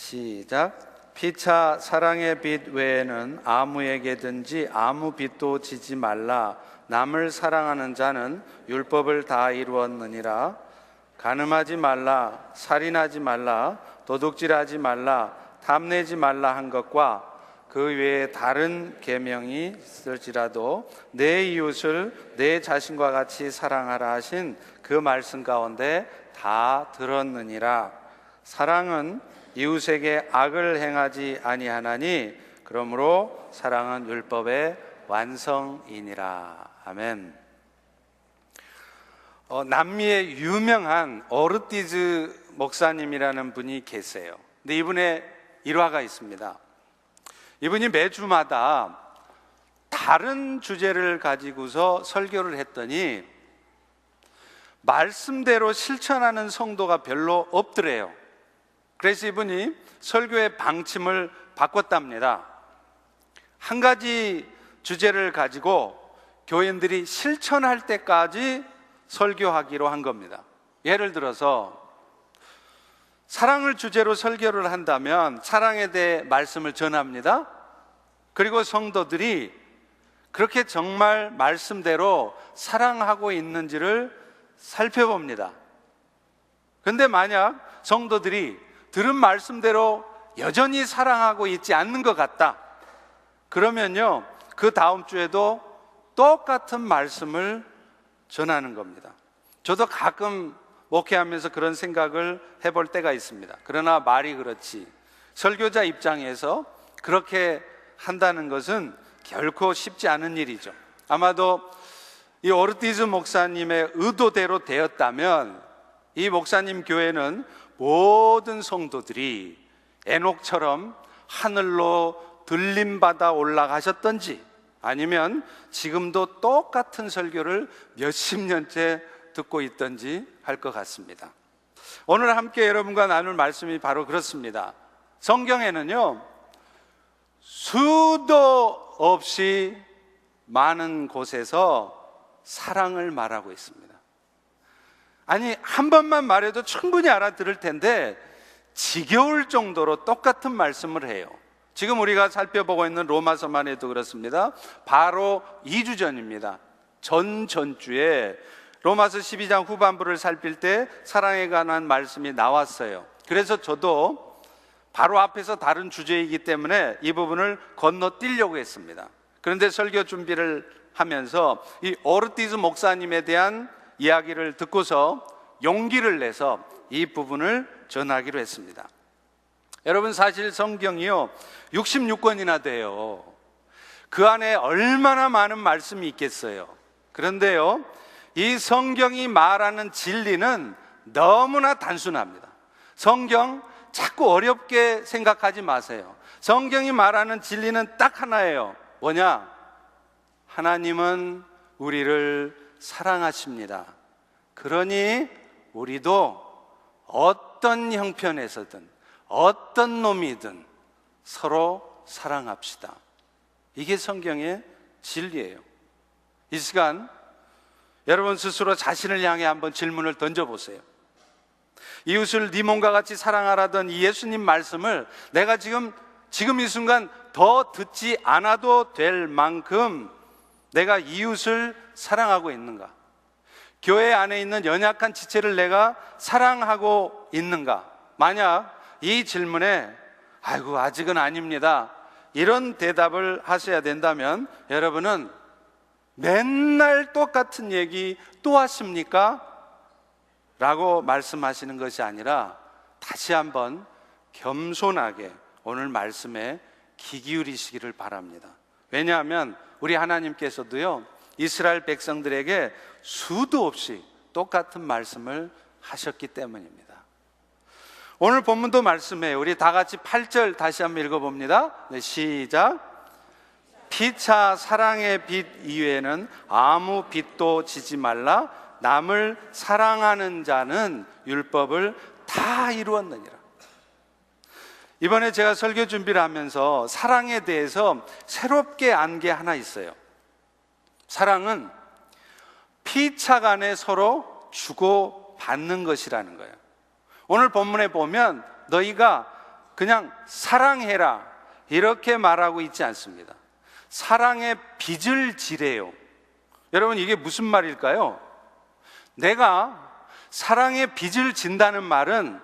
시작. 피차 사랑의 빛 외에는 아무에게든지 아무 빚도 지지 말라. 남을 사랑하는 자는 율법을 다 이루었느니라. 간음하지 말라, 살인하지 말라, 도둑질하지 말라, 탐내지 말라 한 것과 그 외에 다른 계명이 있을지라도 내 이웃을 내 자신과 같이 사랑하라 하신 그 말씀 가운데 다 들었느니라. 사랑은 이웃에게 악을 행하지 아니하나니 그러므로 사랑은 율법의 완성이니라. 아멘. 남미의 유명한 오르티즈 목사님이라는 분이 계세요. 근데 이분의 일화가 있습니다. 이분이 매주마다 다른 주제를 가지고서 설교를 했더니 말씀대로 실천하는 성도가 별로 없더래요. 그래서 이분이 설교의 방침을 바꿨답니다. 한 가지 주제를 가지고 교인들이 실천할 때까지 설교하기로 한 겁니다. 예를 들어서 사랑을 주제로 설교를 한다면 사랑에 대해 말씀을 전합니다. 그리고 성도들이 그렇게 정말 말씀대로 사랑하고 있는지를 살펴봅니다. 그런데 만약 성도들이 들은 말씀대로 여전히 사랑하고 있지 않는 것 같다, 그러면요, 그 다음 주에도 똑같은 말씀을 전하는 겁니다. 저도 가끔 목회하면서 그런 생각을 해볼 때가 있습니다. 그러나 말이 그렇지, 설교자 입장에서 그렇게 한다는 것은 결코 쉽지 않은 일이죠. 아마도 이 오르티즈 목사님의 의도대로 되었다면 이 목사님 교회는 모든 성도들이 에녹처럼 하늘로 들림받아 올라가셨던지 아니면 지금도 똑같은 설교를 몇십 년째 듣고 있던지 할 것 같습니다. 오늘 함께 여러분과 나눌 말씀이 바로 그렇습니다. 성경에는요, 수도 없이 많은 곳에서 사랑을 말하고 있습니다. 아니, 한 번만 말해도 충분히 알아들을 텐데 지겨울 정도로 똑같은 말씀을 해요. 지금 우리가 살펴보고 있는 로마서만 해도 그렇습니다. 바로 2주 전입니다. 전주에 로마서 12장 후반부를 살필 때 사랑에 관한 말씀이 나왔어요. 그래서 저도 바로 앞에서 다른 주제이기 때문에 이 부분을 건너뛰려고 했습니다. 그런데 설교 준비를 하면서 이 오르티즈 목사님에 대한 이야기를 듣고서 용기를 내서 이 부분을 전하기로 했습니다. 여러분, 사실 성경이요 66권이나 돼요. 그 안에 얼마나 많은 말씀이 있겠어요. 그런데요, 이 성경이 말하는 진리는 너무나 단순합니다. 성경 자꾸 어렵게 생각하지 마세요. 성경이 말하는 진리는 딱 하나예요. 뭐냐? 하나님은 우리를 사랑하십니다. 그러니 우리도 어떤 형편에서든 어떤 놈이든 서로 사랑합시다. 이게 성경의 진리예요. 이 시간 여러분 스스로 자신을 향해 한번 질문을 던져보세요. 이웃을 네 몸과 같이 사랑하라던 이 예수님 말씀을 내가 지금 이 순간 더 듣지 않아도 될 만큼 내가 이웃을 사랑하고 있는가? 교회 안에 있는 연약한 지체를 내가 사랑하고 있는가? 만약 이 질문에 아이고 아직은 아닙니다, 이런 대답을 하셔야 된다면 여러분은 맨날 똑같은 얘기 또 하십니까? 라고 말씀하시는 것이 아니라 다시 한번 겸손하게 오늘 말씀에 귀 기울이시기를 바랍니다. 왜냐하면 우리 하나님께서도요 이스라엘 백성들에게 수도 없이 똑같은 말씀을 하셨기 때문입니다. 오늘 본문도 말씀해요. 우리 다 같이 8절 다시 한번 읽어봅니다. 네, 시작. 피차 사랑의 빛 이외에는 아무 빛도 지지 말라. 남을 사랑하는 자는 율법을 다 이루었느니라. 이번에 제가 설교 준비를 하면서 사랑에 대해서 새롭게 안 게 하나 있어요. 사랑은 피차 간에 서로 주고 받는 것이라는 거예요. 오늘 본문에 보면 너희가 그냥 사랑해라 이렇게 말하고 있지 않습니다. 사랑의 빚을 지래요. 여러분, 이게 무슨 말일까요? 내가 사랑의 빚을 진다는 말은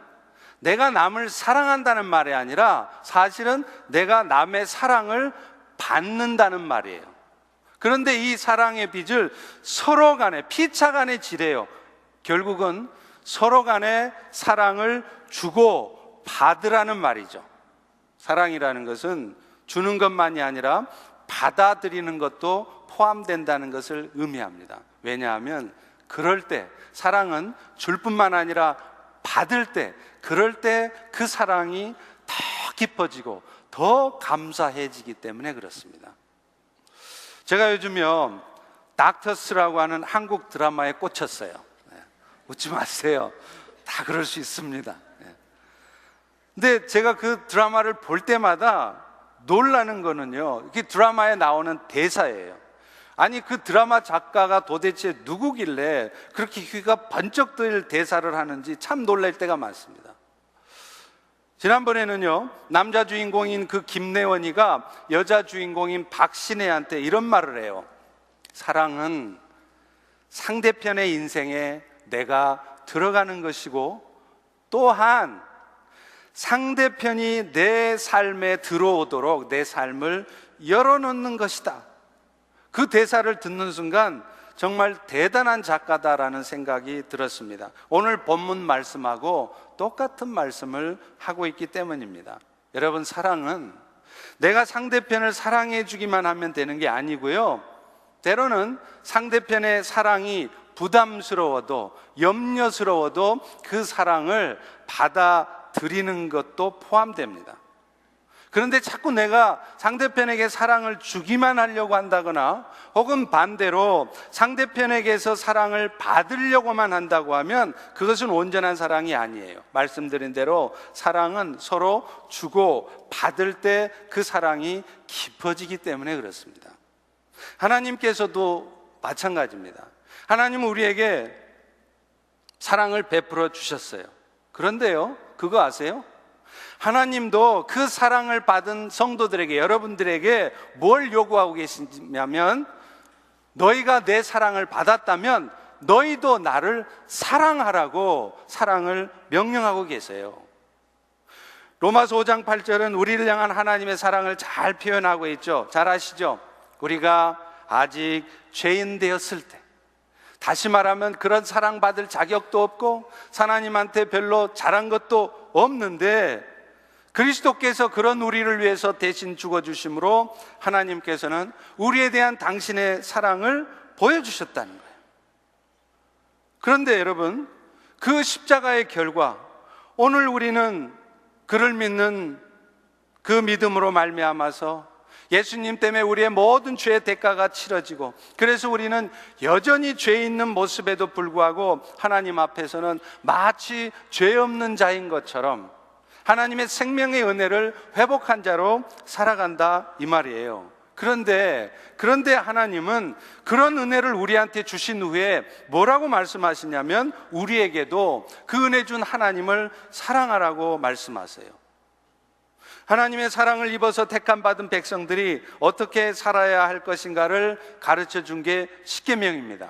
내가 남을 사랑한다는 말이 아니라 사실은 내가 남의 사랑을 받는다는 말이에요. 그런데 이 사랑의 빚을 서로 간에, 피차 간에 지래요. 결국은 서로 간에 사랑을 주고 받으라는 말이죠. 사랑이라는 것은 주는 것만이 아니라 받아들이는 것도 포함된다는 것을 의미합니다. 왜냐하면 그럴 때, 사랑은 줄 뿐만 아니라 받을 때, 그럴 때 그 사랑이 더 깊어지고 더 감사해지기 때문에 그렇습니다. 제가 요즘요 닥터스라고 하는 한국 드라마에 꽂혔어요. 웃지 마세요. 다 그럴 수 있습니다. 근데 제가 그 드라마를 볼 때마다 놀라는 거는요, 이게 드라마에 나오는 대사예요. 아니, 그 드라마 작가가 도대체 누구길래 그렇게 휘가 번쩍 뜰 대사를 하는지 참 놀랄 때가 많습니다. 지난번에는요, 남자 주인공인 그 김내원이가 여자 주인공인 박신혜한테 이런 말을 해요. 사랑은 상대편의 인생에 내가 들어가는 것이고, 또한 상대편이 내 삶에 들어오도록 내 삶을 열어놓는 것이다. 그 대사를 듣는 순간 정말 대단한 작가다라는 생각이 들었습니다. 오늘 본문 말씀하고 똑같은 말씀을 하고 있기 때문입니다. 여러분, 사랑은 내가 상대편을 사랑해 주기만 하면 되는 게 아니고요, 때로는 상대편의 사랑이 부담스러워도 염려스러워도 그 사랑을 받아들이는 것도 포함됩니다. 그런데 자꾸 내가 상대편에게 사랑을 주기만 하려고 한다거나 혹은 반대로 상대편에게서 사랑을 받으려고만 한다고 하면 그것은 온전한 사랑이 아니에요. 말씀드린 대로 사랑은 서로 주고 받을 때 그 사랑이 깊어지기 때문에 그렇습니다. 하나님께서도 마찬가지입니다. 하나님은 우리에게 사랑을 베풀어 주셨어요. 그런데요, 그거 아세요? 하나님도 그 사랑을 받은 성도들에게, 여러분들에게 뭘 요구하고 계시냐면, 너희가 내 사랑을 받았다면 너희도 나를 사랑하라고 사랑을 명령하고 계세요. 로마서 5장 8절은 우리를 향한 하나님의 사랑을 잘 표현하고 있죠. 잘 아시죠? 우리가 아직 죄인 되었을 때, 다시 말하면 그런 사랑받을 자격도 없고 하나님한테 별로 잘한 것도 없는데 그리스도께서 그런 우리를 위해서 대신 죽어주심으로 하나님께서는 우리에 대한 당신의 사랑을 보여주셨다는 거예요. 그런데 여러분, 그 십자가의 결과, 오늘 우리는 그를 믿는 그 믿음으로 말미암아서 예수님 때문에 우리의 모든 죄의 대가가 치러지고, 그래서 우리는 여전히 죄 있는 모습에도 불구하고 하나님 앞에서는 마치 죄 없는 자인 것처럼 하나님의 생명의 은혜를 회복한 자로 살아간다, 이 말이에요. 그런데 하나님은 그런 은혜를 우리한테 주신 후에 뭐라고 말씀하시냐면, 우리에게도 그 은혜 준 하나님을 사랑하라고 말씀하세요. 하나님의 사랑을 입어서 택함 받은 백성들이 어떻게 살아야 할 것인가를 가르쳐 준 게 십계명입니다.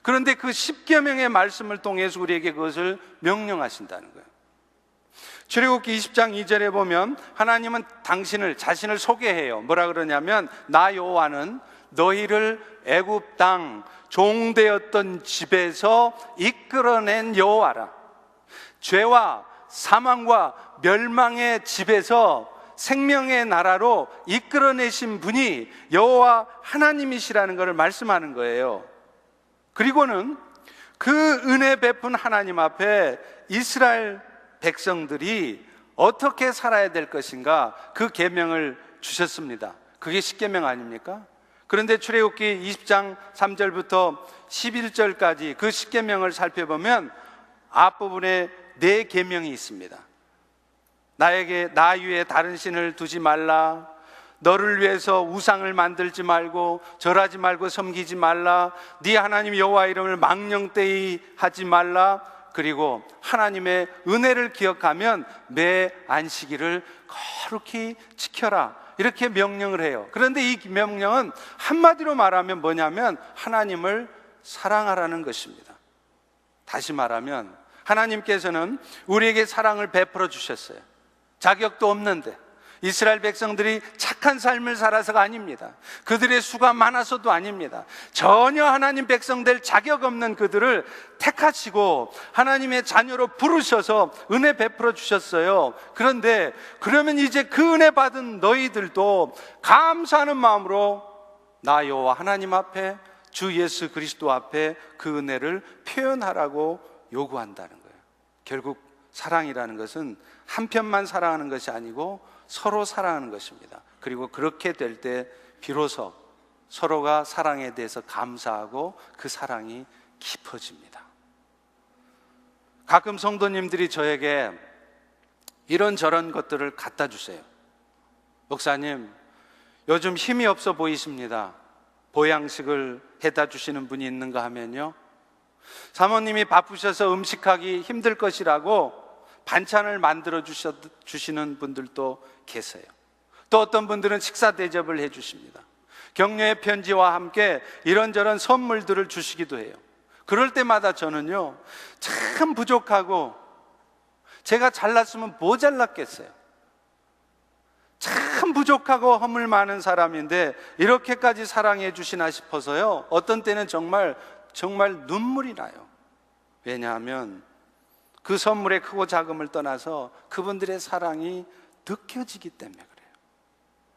그런데 그 십계명의 말씀을 통해서 우리에게 그것을 명령하신다는 거예요. 출애굽기 20장 2절에 보면 하나님은 자신을 소개해요. 뭐라 그러냐면, 나 여호와는 너희를 애굽 땅 종되었던 집에서 이끌어낸 여호와라. 죄와 사망과 멸망의 집에서 생명의 나라로 이끌어내신 분이 여호와 하나님이시라는 것을 말씀하는 거예요. 그리고는 그 은혜 베푼 하나님 앞에 이스라엘 백성들이 어떻게 살아야 될 것인가, 그 계명을 주셨습니다. 그게 십계명 아닙니까? 그런데 출애굽기 20장 3절부터 11절까지 그 십계명을 살펴보면 앞부분에 4계명이 있습니다. 나 위에 다른 신을 두지 말라, 너를 위해서 우상을 만들지 말고 절하지 말고 섬기지 말라, 네 하나님 여호와 이름을 망령되이 하지 말라, 그리고 하나님의 은혜를 기억하면 매 안식일을 거룩히 지켜라, 이렇게 명령을 해요. 그런데 이 명령은 한마디로 말하면 뭐냐면 하나님을 사랑하라는 것입니다. 다시 말하면 하나님께서는 우리에게 사랑을 베풀어 주셨어요. 자격도 없는데, 이스라엘 백성들이 착한 삶을 살아서가 아닙니다. 그들의 수가 많아서도 아닙니다. 전혀 하나님 백성 될 자격 없는 그들을 택하시고 하나님의 자녀로 부르셔서 은혜 베풀어 주셨어요. 그런데 그러면 이제 그 은혜 받은 너희들도 감사하는 마음으로 나 여호와 하나님 앞에, 주 예수 그리스도 앞에 그 은혜를 표현하라고 요구한다는 거예요. 결국 사랑이라는 것은 한편만 사랑하는 것이 아니고 서로 사랑하는 것입니다. 그리고 그렇게 될 때 비로소 서로가 사랑에 대해서 감사하고 그 사랑이 깊어집니다. 가끔 성도님들이 저에게 이런저런 것들을 갖다 주세요. 목사님, 요즘 힘이 없어 보이십니다. 보양식을 해다 주시는 분이 있는가 하면요, 사모님이 바쁘셔서 음식하기 힘들 것이라고 반찬을 만들어 주시는 분들도 계세요. 또 어떤 분들은 식사 대접을 해 주십니다. 격려의 편지와 함께 이런저런 선물들을 주시기도 해요. 그럴 때마다 저는요, 참 부족하고 제가 잘났으면 모자랐겠어요. 참 부족하고 허물 많은 사람인데 이렇게까지 사랑해 주시나 싶어서요, 어떤 때는 정말 눈물이 나요. 왜냐하면 그 선물의 크고 작음을 떠나서 그분들의 사랑이 느껴지기 때문에 그래요.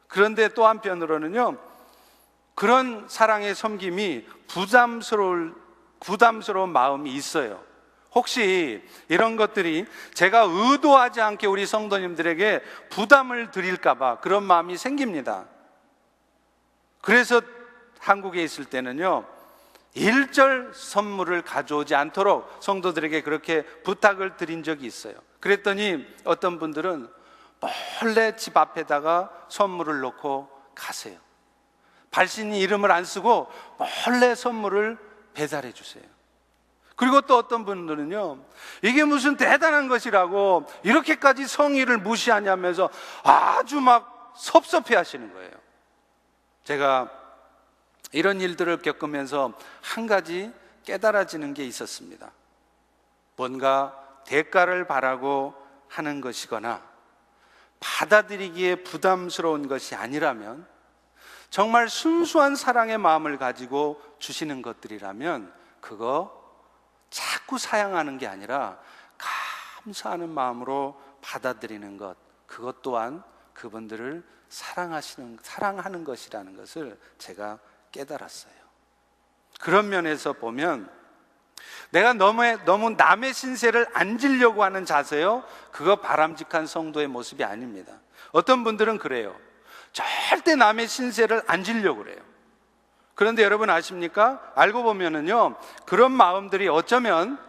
그런데 또 한편으로는요, 그런 사랑의 섬김이 부담스러운 마음이 있어요. 혹시 이런 것들이 제가 의도하지 않게 우리 성도님들에게 부담을 드릴까봐 그런 마음이 생깁니다. 그래서 한국에 있을 때는요, 일절 선물을 가져오지 않도록 성도들에게 그렇게 부탁을 드린 적이 있어요. 그랬더니 어떤 분들은 몰래 집 앞에다가 선물을 놓고 가세요. 발신이 이름을 안 쓰고 몰래 선물을 배달해 주세요. 그리고 또 어떤 분들은요, 이게 무슨 대단한 것이라고 이렇게까지 성의를 무시하냐면서 아주 막 섭섭해 하시는 거예요. 제가 이런 일들을 겪으면서 한 가지 깨달아지는 게 있었습니다. 뭔가 대가를 바라고 하는 것이거나 받아들이기에 부담스러운 것이 아니라면, 정말 순수한 사랑의 마음을 가지고 주시는 것들이라면 그거 자꾸 사양하는 게 아니라 감사하는 마음으로 받아들이는 것, 그것 또한 그분들을 사랑하는 것이라는 것을 제가 깨달았어요. 그런 면에서 보면 내가 너무 남의 신세를 안 지려고 하는 자세요, 그거 바람직한 성도의 모습이 아닙니다. 어떤 분들은 그래요. 절대 남의 신세를 안 지려고 그래요. 그런데 여러분 아십니까? 알고 보면은요, 그런 마음들이 어쩌면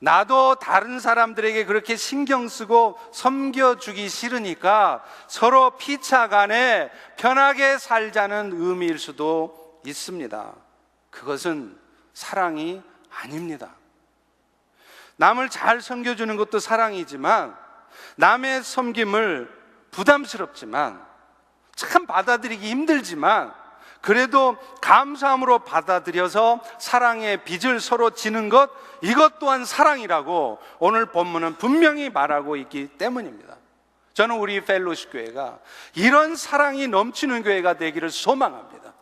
나도 다른 사람들에게 그렇게 신경 쓰고 섬겨주기 싫으니까 서로 피차간에 편하게 살자는 의미일 수도 있습니다. 그것은 사랑이 아닙니다. 남을 잘 섬겨주는 것도 사랑이지만, 남의 섬김을 부담스럽지만, 참 받아들이기 힘들지만 그래도 감사함으로 받아들여서 사랑의 빚을 서로 지는 것, 이것 또한 사랑이라고 오늘 본문은 분명히 말하고 있기 때문입니다. 저는 우리 펠로십 교회가 이런 사랑이 넘치는 교회가 되기를 소망합니다.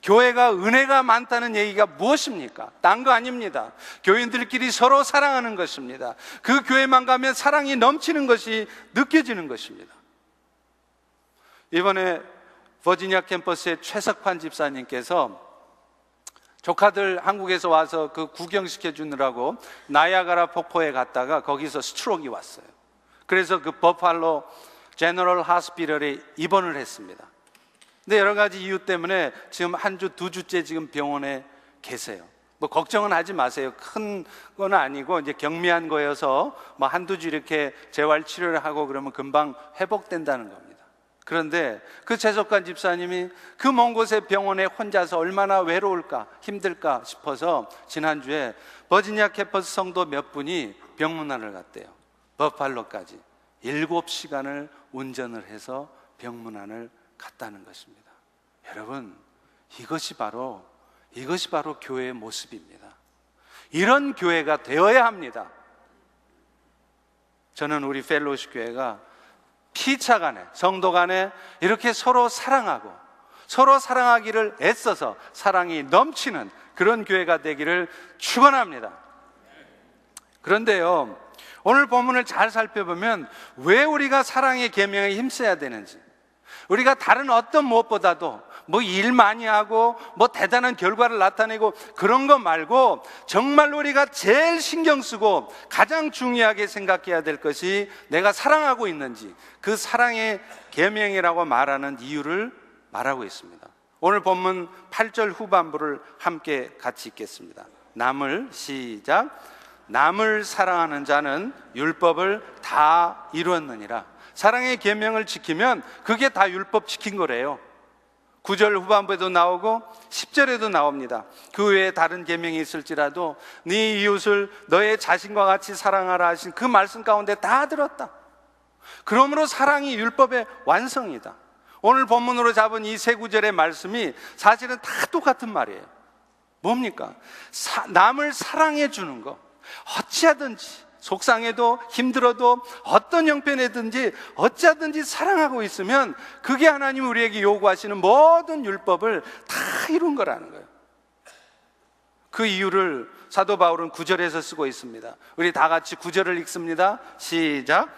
교회가 은혜가 많다는 얘기가 무엇입니까? 딴 거 아닙니다. 교인들끼리 서로 사랑하는 것입니다. 그 교회만 가면 사랑이 넘치는 것이 느껴지는 것입니다. 이번에 버지니아 캠퍼스의 최석환 집사님께서 조카들 한국에서 와서 그 구경시켜 주느라고 나야가라 폭포에 갔다가 거기서 스트로크가 왔어요. 그래서 그 버팔로 제너럴 하스피털에 입원을 했습니다. 근데 여러 가지 이유 때문에 지금 한 주, 두 주째 지금 병원에 계세요. 뭐 걱정은 하지 마세요. 큰 건 아니고 이제 경미한 거여서 뭐 한두 주 이렇게 재활 치료를 하고 그러면 금방 회복된다는 겁니다. 그런데 그 재석관 집사님이 그 먼 곳의 병원에 혼자서 얼마나 외로울까, 힘들까 싶어서 지난주에 버지니아 캐퍼스 성도 몇 분이 병문안을 갔대요. 버팔로까지 7시간을 운전을 해서 병문안을 갔다는 것입니다. 여러분, 이것이 바로 교회의 모습입니다. 이런 교회가 되어야 합니다. 저는 우리 펠로우십 교회가 피차 간에, 성도 간에 이렇게 서로 사랑하고 서로 사랑하기를 애써서 사랑이 넘치는 그런 교회가 되기를 축원합니다. 그런데요, 오늘 본문을 잘 살펴보면 왜 우리가 사랑의 계명에 힘써야 되는지, 우리가 다른 어떤 무엇보다도 뭐 일 많이 하고 뭐 대단한 결과를 나타내고 그런 거 말고 정말로 우리가 제일 신경 쓰고 가장 중요하게 생각해야 될 것이 내가 사랑하고 있는지, 그 사랑의 계명이라고 말하는 이유를 말하고 있습니다. 오늘 본문 8절 후반부를 함께 같이 읽겠습니다. 시작. 남을 사랑하는 자는 율법을 다 이루었느니라. 사랑의 계명을 지키면 그게 다 율법 지킨 거래요. 9절 후반부에도 나오고 10절에도 나옵니다. 그 외에 다른 계명이 있을지라도 네 이웃을 너의 자신과 같이 사랑하라 하신 그 말씀 가운데 다 들었다. 그러므로 사랑이 율법의 완성이다. 오늘 본문으로 잡은 이 세 구절의 말씀이 사실은 다 똑같은 말이에요. 뭡니까? 남을 사랑해 주는 거. 어찌하든지 속상해도 힘들어도 어떤 형편이든지 어찌하든지 사랑하고 있으면 그게 하나님이 우리에게 요구하시는 모든 율법을 다 이룬 거라는 거예요. 그 이유를 사도 바울은 9절에서 쓰고 있습니다. 우리 다 같이 9절을 읽습니다. 시작.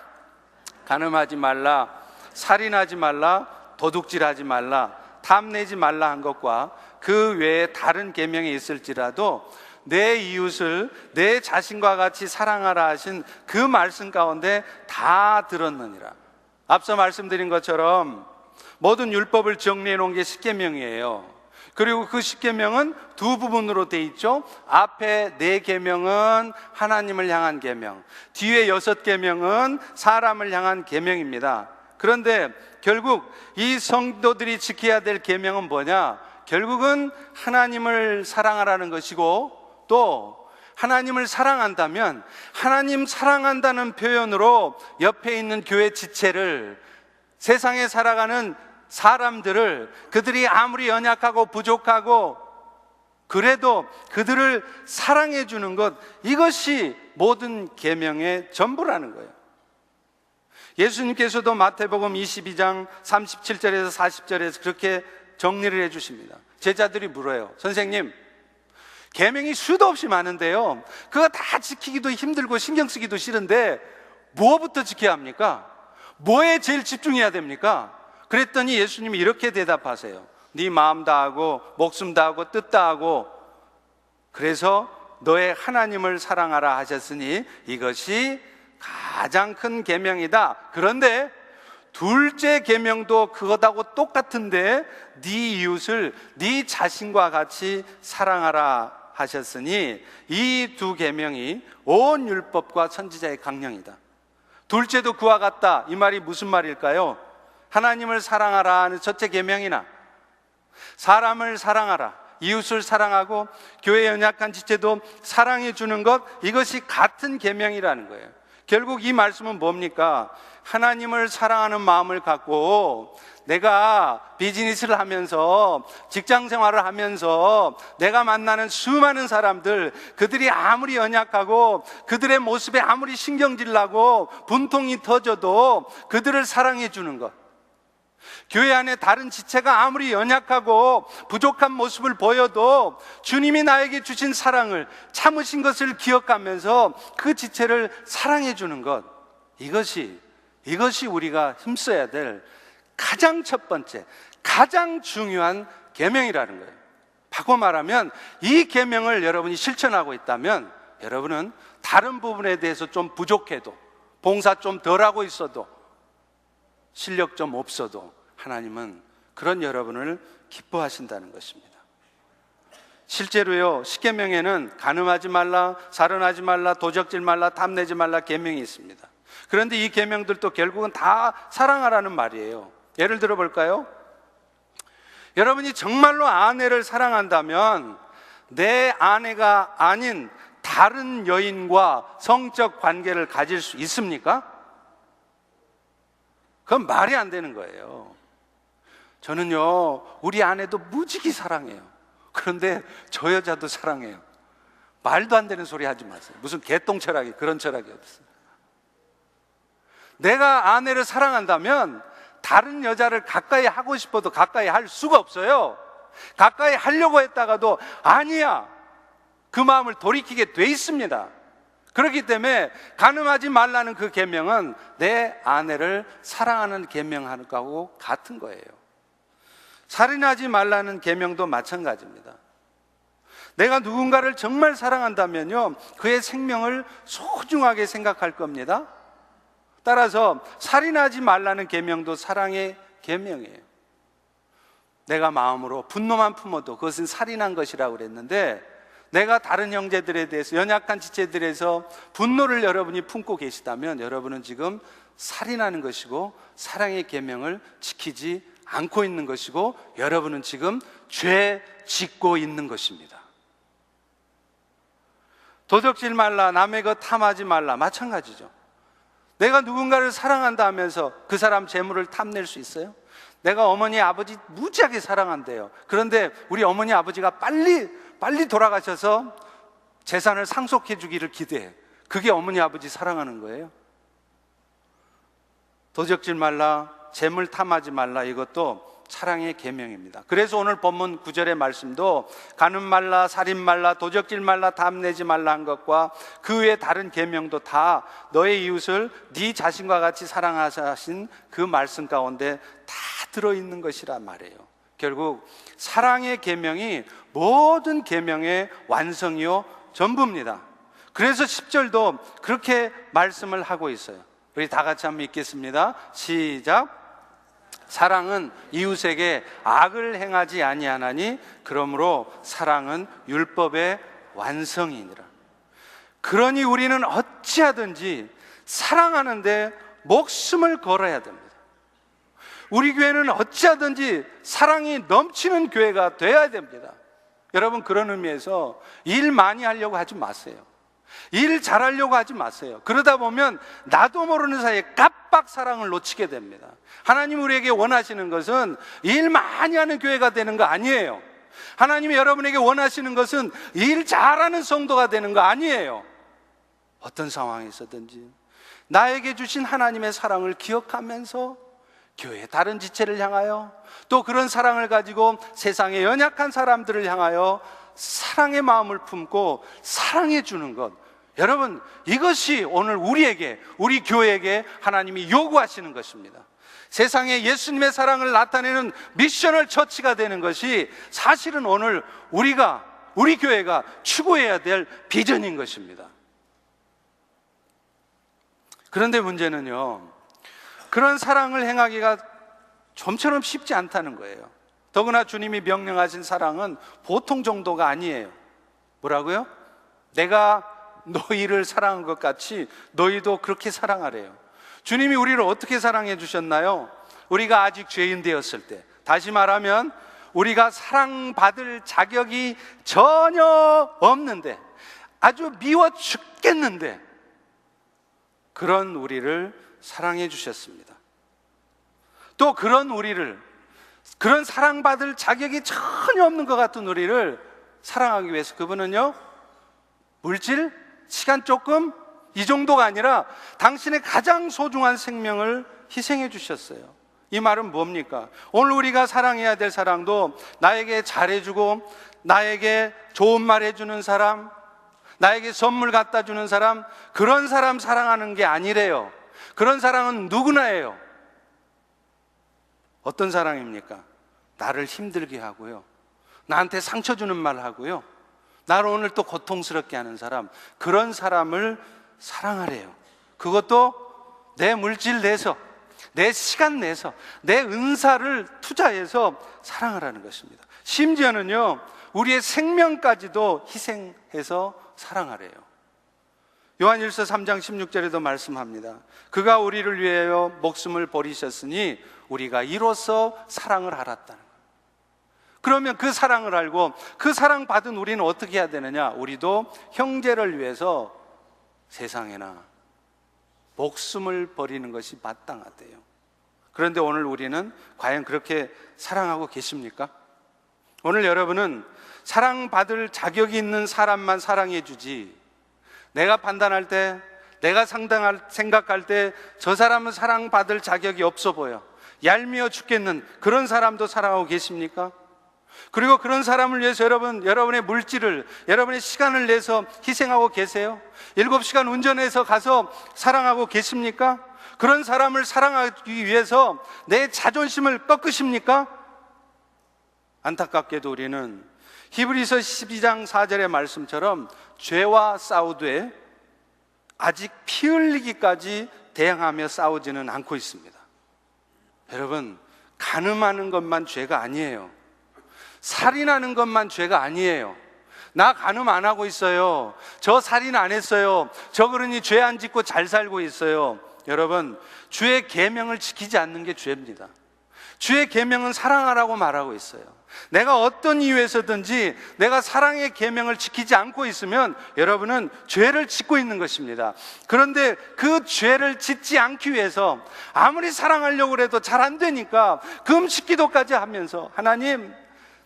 간음하지 말라, 살인하지 말라, 도둑질하지 말라, 탐내지 말라 한 것과 그 외에 다른 계명이 있을지라도 내 이웃을 내 자신과 같이 사랑하라 하신 그 말씀 가운데 다 들었느니라. 앞서 말씀드린 것처럼 모든 율법을 정리해 놓은 게 십계명이에요. 그리고 그 십계명은 두 부분으로 돼 있죠. 앞에 4계명은 하나님을 향한 계명, 뒤에 6계명은 사람을 향한 계명입니다. 그런데 결국 이 성도들이 지켜야 될 계명은 뭐냐? 결국은 하나님을 사랑하라는 것이고, 또 하나님을 사랑한다면 하나님 사랑한다는 표현으로 옆에 있는 교회 지체를, 세상에 살아가는 사람들을, 그들이 아무리 연약하고 부족하고 그래도 그들을 사랑해 주는 것, 이것이 모든 계명의 전부라는 거예요. 예수님께서도 마태복음 22장 37절에서 40절에서 그렇게 정리를 해 주십니다. 제자들이 물어요. 선생님, 계명이 수도 없이 많은데요, 그거 다 지키기도 힘들고 신경 쓰기도 싫은데 뭐부터 지켜야 합니까? 뭐에 제일 집중해야 됩니까? 그랬더니 예수님이 이렇게 대답하세요. 네 마음 다하고 목숨 다하고 뜻 다하고 그래서 너의 하나님을 사랑하라 하셨으니 이것이 가장 큰 계명이다. 그런데 둘째 계명도 그것하고 똑같은데 네 이웃을 네 자신과 같이 사랑하라 하셨으니 이 두 계명이 온 율법과 선지자의 강령이다. 둘째도 그와 같다. 이 말이 무슨 말일까요? 하나님을 사랑하라 하는 첫째 계명이나 사람을 사랑하라, 이웃을 사랑하고 교회 연약한 지체도 사랑해 주는 것, 이것이 같은 계명이라는 거예요. 결국 이 말씀은 뭡니까? 하나님을 사랑하는 마음을 갖고 내가 비즈니스를 하면서, 직장 생활을 하면서 내가 만나는 수많은 사람들, 그들이 아무리 연약하고 그들의 모습에 아무리 신경질 나고 분통이 터져도 그들을 사랑해 주는 것, 교회 안에 다른 지체가 아무리 연약하고 부족한 모습을 보여도 주님이 나에게 주신 사랑을, 참으신 것을 기억하면서 그 지체를 사랑해 주는 것, 이것이 우리가 힘써야 될 가장 첫 번째, 가장 중요한 계명이라는 거예요. 바꿔 말하면 이 계명을 여러분이 실천하고 있다면 여러분은 다른 부분에 대해서 좀 부족해도, 봉사 좀 덜하고 있어도, 실력 좀 없어도 하나님은 그런 여러분을 기뻐하신다는 것입니다. 실제로요, 십계명에는 간음하지 말라, 살인하지 말라, 도적질 말라, 탐내지 말라 계명이 있습니다. 그런데 이 계명들도 결국은 다 사랑하라는 말이에요. 예를 들어 볼까요? 여러분이 정말로 아내를 사랑한다면 내 아내가 아닌 다른 여인과 성적 관계를 가질 수 있습니까? 그건 말이 안 되는 거예요. 저는요, 우리 아내도 무지개 사랑해요. 그런데 저 여자도 사랑해요. 말도 안 되는 소리 하지 마세요. 무슨 개똥 철학이, 그런 철학이 없어요. 내가 아내를 사랑한다면 다른 여자를 가까이 하고 싶어도 가까이 할 수가 없어요. 가까이 하려고 했다가도 아니야, 그 마음을 돌이키게 돼 있습니다. 그렇기 때문에 간음하지 말라는 그 계명은 내 아내를 사랑하는 계명하고 같은 거예요. 살인하지 말라는 계명도 마찬가지입니다. 내가 누군가를 정말 사랑한다면요, 그의 생명을 소중하게 생각할 겁니다. 따라서 살인하지 말라는 계명도 사랑의 계명이에요. 내가 마음으로 분노만 품어도 그것은 살인한 것이라고 그랬는데, 내가 다른 형제들에 대해서, 연약한 지체들에서 분노를 여러분이 품고 계시다면 여러분은 지금 살인하는 것이고 사랑의 계명을 지키지 않고 있는 것이고, 여러분은 지금 죄 짓고 있는 것입니다. 도적질 말라, 남의 것 탐하지 말라, 마찬가지죠. 내가 누군가를 사랑한다 하면서 그 사람 재물을 탐낼 수 있어요? 내가 어머니 아버지 무지하게 사랑한대요. 그런데 우리 어머니 아버지가 빨리 돌아가셔서 재산을 상속해 주기를 기대해. 그게 어머니 아버지 사랑하는 거예요? 도적질 말라, 재물 탐하지 말라, 이것도 사랑의 계명입니다. 그래서 오늘 본문 9절의 말씀도 간음 말라, 살인 말라, 도적질 말라, 탐내지 말라 한 것과 그 외에 다른 계명도 다 너의 이웃을 네 자신과 같이 사랑하신 그 말씀 가운데 다 들어있는 것이란 말이에요. 결국 사랑의 계명이 모든 계명의 완성이요 전부입니다. 그래서 10절도 그렇게 말씀을 하고 있어요. 우리 다 같이 한번 읽겠습니다. 시작. 사랑은 이웃에게 악을 행하지 아니하나니 그러므로 사랑은 율법의 완성이니라. 그러니 우리는 어찌하든지 사랑하는데 목숨을 걸어야 됩니다. 우리 교회는 어찌하든지 사랑이 넘치는 교회가 되어야 됩니다. 여러분, 그런 의미에서 일 많이 하려고 하지 마세요. 일 잘하려고 하지 마세요. 그러다 보면 나도 모르는 사이에 깜빡 사랑을 놓치게 됩니다. 하나님 우리에게 원하시는 것은 일 많이 하는 교회가 되는 거 아니에요. 하나님이 여러분에게 원하시는 것은 일 잘하는 성도가 되는 거 아니에요. 어떤 상황에서든지 나에게 주신 하나님의 사랑을 기억하면서 교회 다른 지체를 향하여, 또 그런 사랑을 가지고 세상의 연약한 사람들을 향하여 사랑의 마음을 품고 사랑해 주는 것, 여러분, 이것이 오늘 우리에게, 우리 교회에게 하나님이 요구하시는 것입니다. 세상에 예수님의 사랑을 나타내는 미셔널 처치가 되는 것이 사실은 오늘 우리 교회가 추구해야 될 비전인 것입니다. 그런데 문제는요, 그런 사랑을 행하기가 좀처럼 쉽지 않다는 거예요. 더구나 주님이 명령하신 사랑은 보통 정도가 아니에요. 뭐라고요? 내가 너희를 사랑한 것 같이 너희도 그렇게 사랑하래요. 주님이 우리를 어떻게 사랑해 주셨나요? 우리가 아직 죄인 되었을 때, 다시 말하면 우리가 사랑받을 자격이 전혀 없는데, 아주 미워 죽겠는데, 그런 우리를 사랑해 주셨습니다. 또 그런 사랑받을 자격이 전혀 없는 것 같은 우리를 사랑하기 위해서 그분은요, 물질, 시간 조금, 이 정도가 아니라 당신의 가장 소중한 생명을 희생해 주셨어요. 이 말은 뭡니까? 오늘 우리가 사랑해야 될 사랑도 나에게 잘해주고 나에게 좋은 말 해주는 사람, 나에게 선물 갖다 주는 사람, 그런 사람 사랑하는 게 아니래요. 그런 사랑은 누구나예요. 어떤 사랑입니까? 나를 힘들게 하고요, 나한테 상처 주는 말 하고요, 나를 오늘 또 고통스럽게 하는 사람, 그런 사람을 사랑하래요. 그것도 내 물질 내서, 내 시간 내서, 내 은사를 투자해서 사랑하라는 것입니다. 심지어는요, 우리의 생명까지도 희생해서 사랑하래요. 요한일서 3장 16절에도 말씀합니다. 그가 우리를 위하여 목숨을 버리셨으니 우리가 이로써 사랑을 알았다는 거예요. 그러면 그 사랑을 알고 그 사랑 받은 우리는 어떻게 해야 되느냐? 우리도 형제를 위해서 세상에나 목숨을 버리는 것이 마땅하대요. 그런데 오늘 우리는 과연 그렇게 사랑하고 계십니까? 오늘 여러분은 사랑받을 자격이 있는 사람만 사랑해 주지, 내가 판단할 때, 내가 생각할 때 저 사람은 사랑받을 자격이 없어 보여, 얄미워 죽겠는 그런 사람도 사랑하고 계십니까? 그리고 그런 사람을 위해서 여러분의 물질을, 여러분의 시간을 내서 희생하고 계세요? 7시간 운전해서 가서 사랑하고 계십니까? 그런 사람을 사랑하기 위해서 내 자존심을 꺾으십니까? 안타깝게도 우리는 히브리서 12장 4절의 말씀처럼 죄와 싸우되 아직 피 흘리기까지 대항하며 싸우지는 않고 있습니다. 여러분, 간음하는 것만 죄가 아니에요. 살인하는 것만 죄가 아니에요. 나 간음 안 하고 있어요. 저 살인 안 했어요. 저 그러니 죄 안 짓고 잘 살고 있어요. 여러분, 주의 계명을 지키지 않는 게 죄입니다. 주의 계명은 사랑하라고 말하고 있어요. 내가 어떤 이유에서든지 내가 사랑의 계명을 지키지 않고 있으면 여러분은 죄를 짓고 있는 것입니다. 그런데 그 죄를 짓지 않기 위해서 아무리 사랑하려고 해도 잘 안 되니까 금식 기도까지 하면서, 하나님,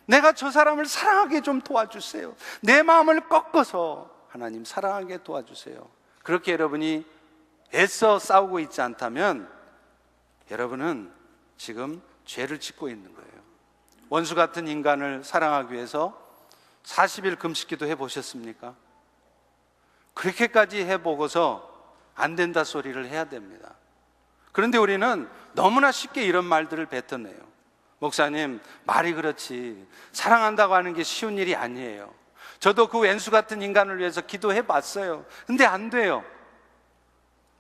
내가 저 사람을 사랑하게 좀 도와주세요. 내 마음을 꺾어서 하나님 사랑하게 도와주세요. 그렇게 여러분이 애써 싸우고 있지 않다면 여러분은 지금 죄를 짓고 있는 거예요. 원수 같은 인간을 사랑하기 위해서 40일 금식기도 해보셨습니까? 그렇게까지 해보고서 안 된다 소리를 해야 됩니다. 그런데 우리는 너무나 쉽게 이런 말들을 뱉어내요. 목사님, 말이 그렇지 사랑한다고 하는 게 쉬운 일이 아니에요. 저도 그 왼수 같은 인간을 위해서 기도해봤어요. 근데 안 돼요.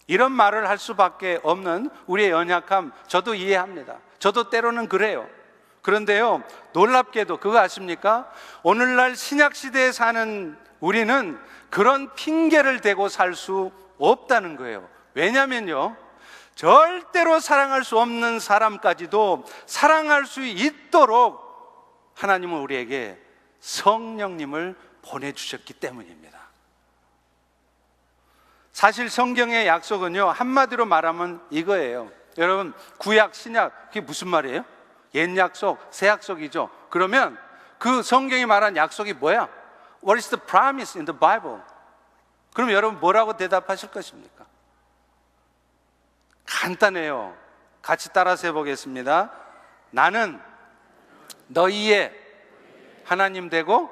이런 말을 할 수밖에 없는 우리의 연약함 저도 이해합니다. 저도 때로는 그래요. 그런데요, 놀랍게도 그거 아십니까? 오늘날 신약시대에 사는 우리는 그런 핑계를 대고 살 수 없다는 거예요. 왜냐면요, 절대로 사랑할 수 없는 사람까지도 사랑할 수 있도록 하나님은 우리에게 성령님을 보내주셨기 때문입니다. 사실 성경의 약속은요, 한마디로 말하면 이거예요. 여러분, 구약, 신약, 그게 무슨 말이에요? 옛 약속, 새 약속이죠. 그러면 그 성경이 말한 약속이 뭐야? What is the promise in the Bible? 그럼 여러분 뭐라고 대답하실 것입니까? 간단해요. 같이 따라서 해보겠습니다. 나는 너희의 하나님 되고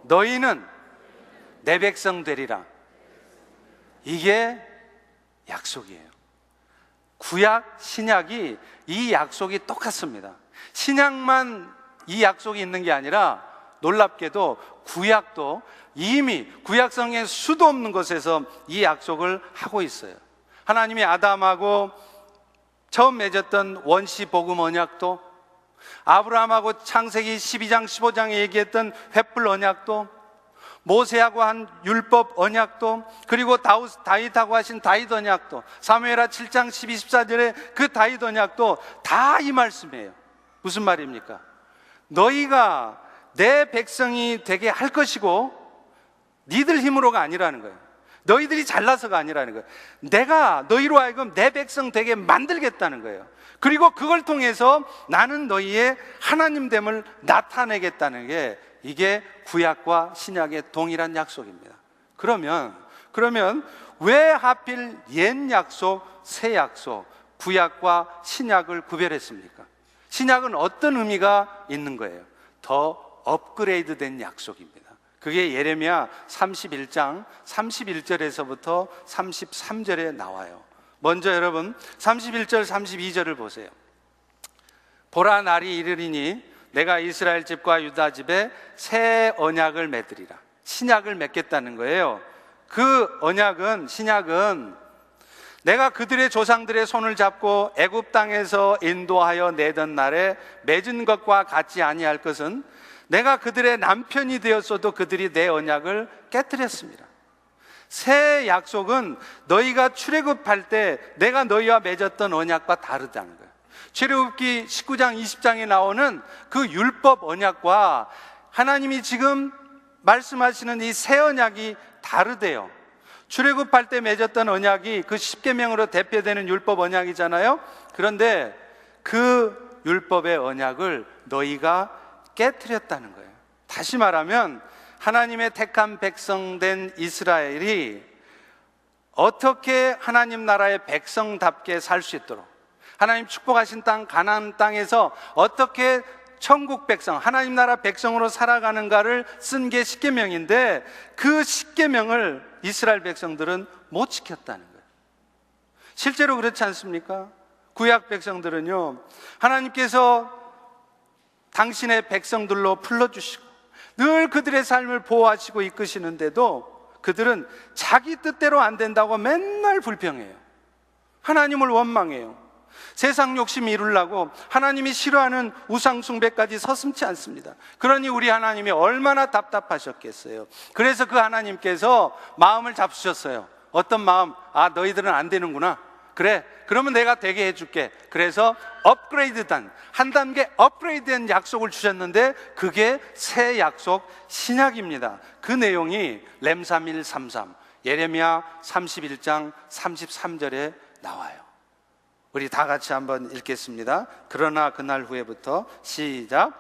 너희는 내 백성 되리라. 이게 약속이에요. 구약, 신약이 이 약속이 똑같습니다. 신약만 이 약속이 있는 게 아니라 놀랍게도 구약도 이미 구약성에 수도 없는 곳에서 이 약속을 하고 있어요. 하나님이 아담하고 처음 맺었던 원시 복음 언약도, 아브라함하고 창세기 12장 15장에 얘기했던 횃불 언약도, 모세하고 한 율법 언약도, 그리고 다윗하고 하신 다윗 언약도, 사무엘하 7장 12, 14절에 그 다윗 언약도 다 이 말씀이에요. 무슨 말입니까? 너희가 내 백성이 되게 할 것이고 니들 힘으로가 아니라는 거예요. 너희들이 잘나서가 아니라는 거예요. 내가 너희로 하여금 내 백성 되게 만들겠다는 거예요. 그리고 그걸 통해서 나는 너희의 하나님됨을 나타내겠다는 게, 이게 구약과 신약의 동일한 약속입니다. 그러면 왜 하필 옛 약속, 새 약속, 구약과 신약을 구별했습니까? 신약은 어떤 의미가 있는 거예요? 더 업그레이드된 약속입니다. 그게 예레미야 31장 31절에서부터 33절에 나와요. 먼저 여러분 31절 32절을 보세요. 보라, 날이 이르리니 내가 이스라엘 집과 유다 집에 새 언약을 맺으리라. 신약을 맺겠다는 거예요. 그 언약은, 신약은 내가 그들의 조상들의 손을 잡고 애굽 땅에서 인도하여 내던 날에 맺은 것과 같지 아니할 것은, 내가 그들의 남편이 되었어도 그들이 내 언약을 깨뜨렸습니다. 새 약속은 너희가 출애굽할 때 내가 너희와 맺었던 언약과 다르다는 거예요. 출애굽기 19장 20장에 나오는 그 율법 언약과 하나님이 지금 말씀하시는 이 새 언약이 다르대요. 출애굽할 때 맺었던 언약이 그 십계명으로 대표되는 율법 언약이잖아요. 그런데 그 율법의 언약을 너희가 깨트렸다는 거예요. 다시 말하면 하나님의 택한 백성 된 이스라엘이 어떻게 하나님 나라의 백성답게 살 수 있도록, 하나님 축복하신 땅 가나안 땅에서 어떻게 천국 백성, 하나님 나라 백성으로 살아가는가를 쓴 게 십계명인데, 그 십계명을 이스라엘 백성들은 못 지켰다는 거예요. 실제로 그렇지 않습니까? 구약 백성들은요, 하나님께서 당신의 백성들로 불러주시고 늘 그들의 삶을 보호하시고 이끄시는데도 그들은 자기 뜻대로 안 된다고 맨날 불평해요. 하나님을 원망해요. 세상 욕심 이루려고 하나님이 싫어하는 우상 숭배까지 서슴지 않습니다. 그러니 우리 하나님이 얼마나 답답하셨겠어요. 그래서 그 하나님께서 마음을 잡수셨어요. 어떤 마음? 아, 너희들은 안 되는구나. 그래, 그러면 내가 되게 해줄게. 그래서 업그레이드된, 한 단계 업그레이드된 약속을 주셨는데 그게 새 약속 신약입니다. 그 내용이 렘3일 33 예레미야 31장 33절에 나와요. 우리 다 같이 한번 읽겠습니다. 그러나 그날 후에부터 시작.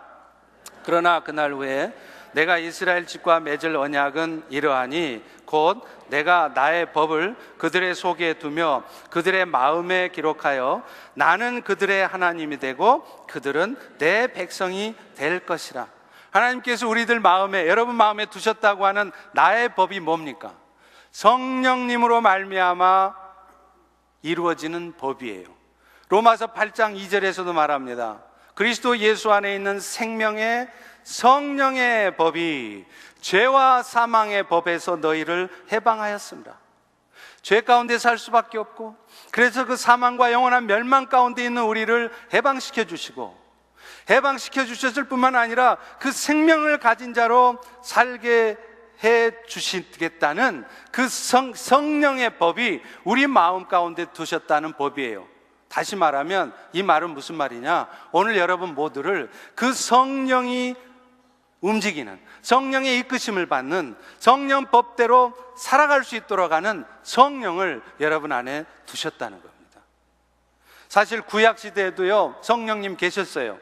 그러나 그날 후에 내가 이스라엘 집과 맺을 언약은 이러하니 곧 내가 나의 법을 그들의 속에 두며 그들의 마음에 기록하여 나는 그들의 하나님이 되고 그들은 내 백성이 될 것이라. 하나님께서 우리들 마음에, 여러분 마음에 두셨다고 하는 나의 법이 뭡니까? 성령님으로 말미암아 이루어지는 법이에요. 로마서 8장 2절에서도 말합니다. 그리스도 예수 안에 있는 생명의 성령의 법이 죄와 사망의 법에서 너희를 해방하였습니다. 죄 가운데 살 수밖에 없고, 그래서 그 사망과 영원한 멸망 가운데 있는 우리를 해방시켜 주시고, 해방시켜 주셨을 뿐만 아니라 그 생명을 가진 자로 살게 해 주시겠다는 그 성령의 법이 우리 마음 가운데 두셨다는 법이에요. 다시 말하면 이 말은 무슨 말이냐? 오늘 여러분 모두를 그 성령이 움직이는, 성령의 이끄심을 받는 성령 법대로 살아갈 수 있도록 하는 성령을 여러분 안에 두셨다는 겁니다. 사실 구약시대에도요 성령님 계셨어요.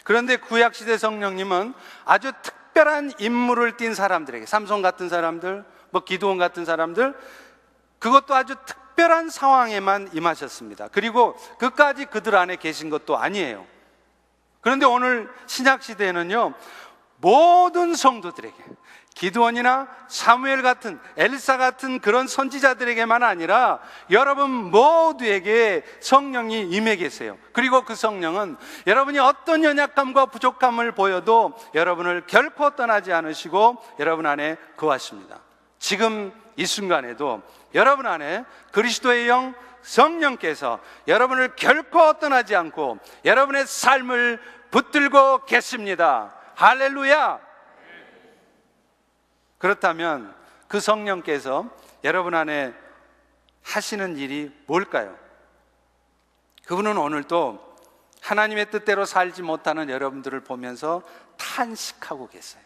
그런데 구약시대 성령님은 아주 특별한 임무를 띈 사람들에게, 삼손 같은 사람들, 기드온 같은 사람들, 그것도 아주 특별한 상황에만 임하셨습니다. 그리고 그까지 그들 안에 계신 것도 아니에요. 그런데 오늘 신약시대에는요 모든 성도들에게, 기드온이나 사무엘 같은, 엘사 같은 그런 선지자들에게만 아니라 여러분 모두에게 성령이 임해 계세요. 그리고 그 성령은 여러분이 어떤 연약함과 부족함을 보여도 여러분을 결코 떠나지 않으시고 여러분 안에 거하십니다. 지금 이 순간에도 여러분 안에 그리스도의 영 성령께서 여러분을 결코 떠나지 않고 여러분의 삶을 붙들고 계십니다. 할렐루야! 그렇다면 그 성령께서 여러분 안에 하시는 일이 뭘까요? 그분은 오늘도 하나님의 뜻대로 살지 못하는 여러분들을 보면서 탄식하고 계세요.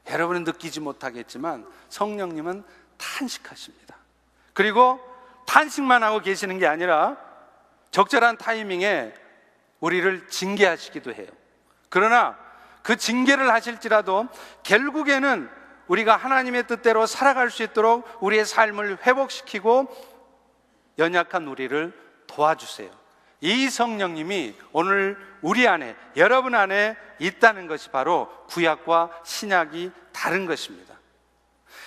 여러분은 느끼지 못하겠지만 성령님은 탄식하십니다. 그리고 탄식만 하고 계시는 게 아니라 적절한 타이밍에 우리를 징계하시기도 해요. 그러나 그 징계를 하실지라도 결국에는 우리가 하나님의 뜻대로 살아갈 수 있도록 우리의 삶을 회복시키고 연약한 우리를 도와주세요. 이 성령님이 오늘 우리 안에, 여러분 안에 있다는 것이 바로 구약과 신약이 다른 것입니다.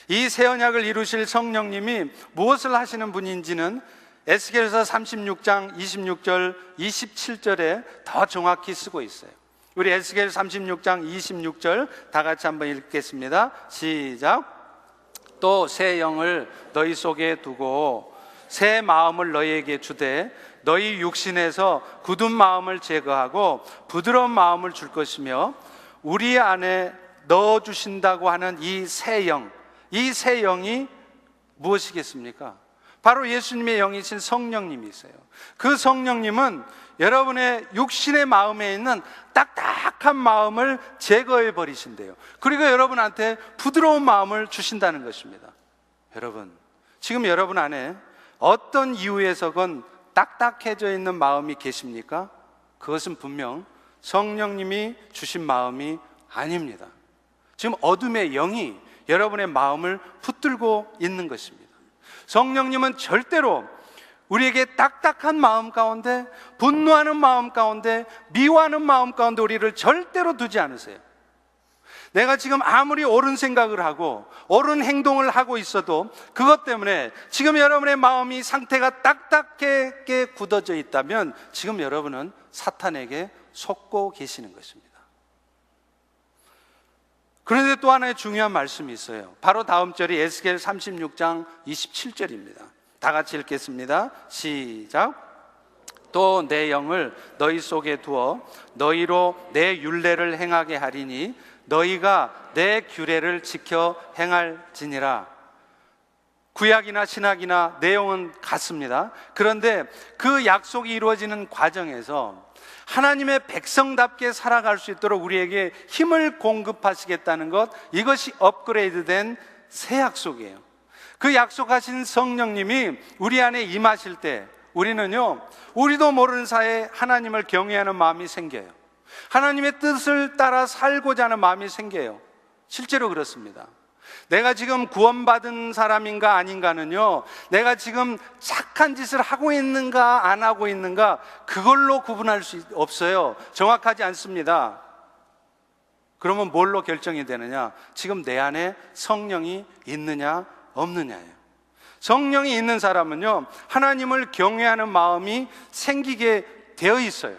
이 새 언약을 이루실 성령님이 무엇을 하시는 분인지는 에스겔서 36장 26절 27절에 더 정확히 쓰고 있어요. 우리 에스겔 36장 26절 다 같이 한번 읽겠습니다. 시작. 또 새 영을 너희 속에 두고 새 마음을 너희에게 주되 너희 육신에서 굳은 마음을 제거하고 부드러운 마음을 줄 것이며 우리 안에 넣어주신다고 하는 이 새 영, 이 새 영이 무엇이겠습니까? 바로 예수님의 영이신 성령님이세요. 그 성령님은 여러분의 육신의 마음에 있는 딱딱한 마음을 제거해 버리신대요. 그리고 여러분한테 부드러운 마음을 주신다는 것입니다. 여러분, 지금 여러분 안에 어떤 이유에서건 딱딱해져 있는 마음이 계십니까? 그것은 분명 성령님이 주신 마음이 아닙니다. 지금 어둠의 영이 여러분의 마음을 붙들고 있는 것입니다. 성령님은 절대로 우리에게 딱딱한 마음 가운데, 분노하는 마음 가운데, 미워하는 마음 가운데 우리를 절대로 두지 않으세요. 내가 지금 아무리 옳은 생각을 하고 옳은 행동을 하고 있어도 그것 때문에 지금 여러분의 마음이 상태가 딱딱하게 굳어져 있다면 지금 여러분은 사탄에게 속고 계시는 것입니다. 그런데 또 하나의 중요한 말씀이 있어요. 바로 다음 절이 에스겔 36장 27절입니다. 다 같이 읽겠습니다. 시작. 또 내 영을 너희 속에 두어 너희로 내 율례를 행하게 하리니 너희가 내 규례를 지켜 행할지니라. 구약이나 신약이나 내용은 같습니다. 그런데 그 약속이 이루어지는 과정에서 하나님의 백성답게 살아갈 수 있도록 우리에게 힘을 공급하시겠다는 것, 이것이 업그레이드된 새 약속이에요. 그 약속하신 성령님이 우리 안에 임하실 때 우리는요, 우리도 모르는 사이에 하나님을 경외하는 마음이 생겨요. 하나님의 뜻을 따라 살고자 하는 마음이 생겨요. 실제로 그렇습니다. 내가 지금 구원받은 사람인가 아닌가는요, 내가 지금 착한 짓을 하고 있는가 안 하고 있는가 그걸로 구분할 수 없어요. 정확하지 않습니다. 그러면 뭘로 결정이 되느냐? 지금 내 안에 성령이 있느냐 없느냐예요. 성령이 있는 사람은요, 하나님을 경외하는 마음이 생기게 되어 있어요.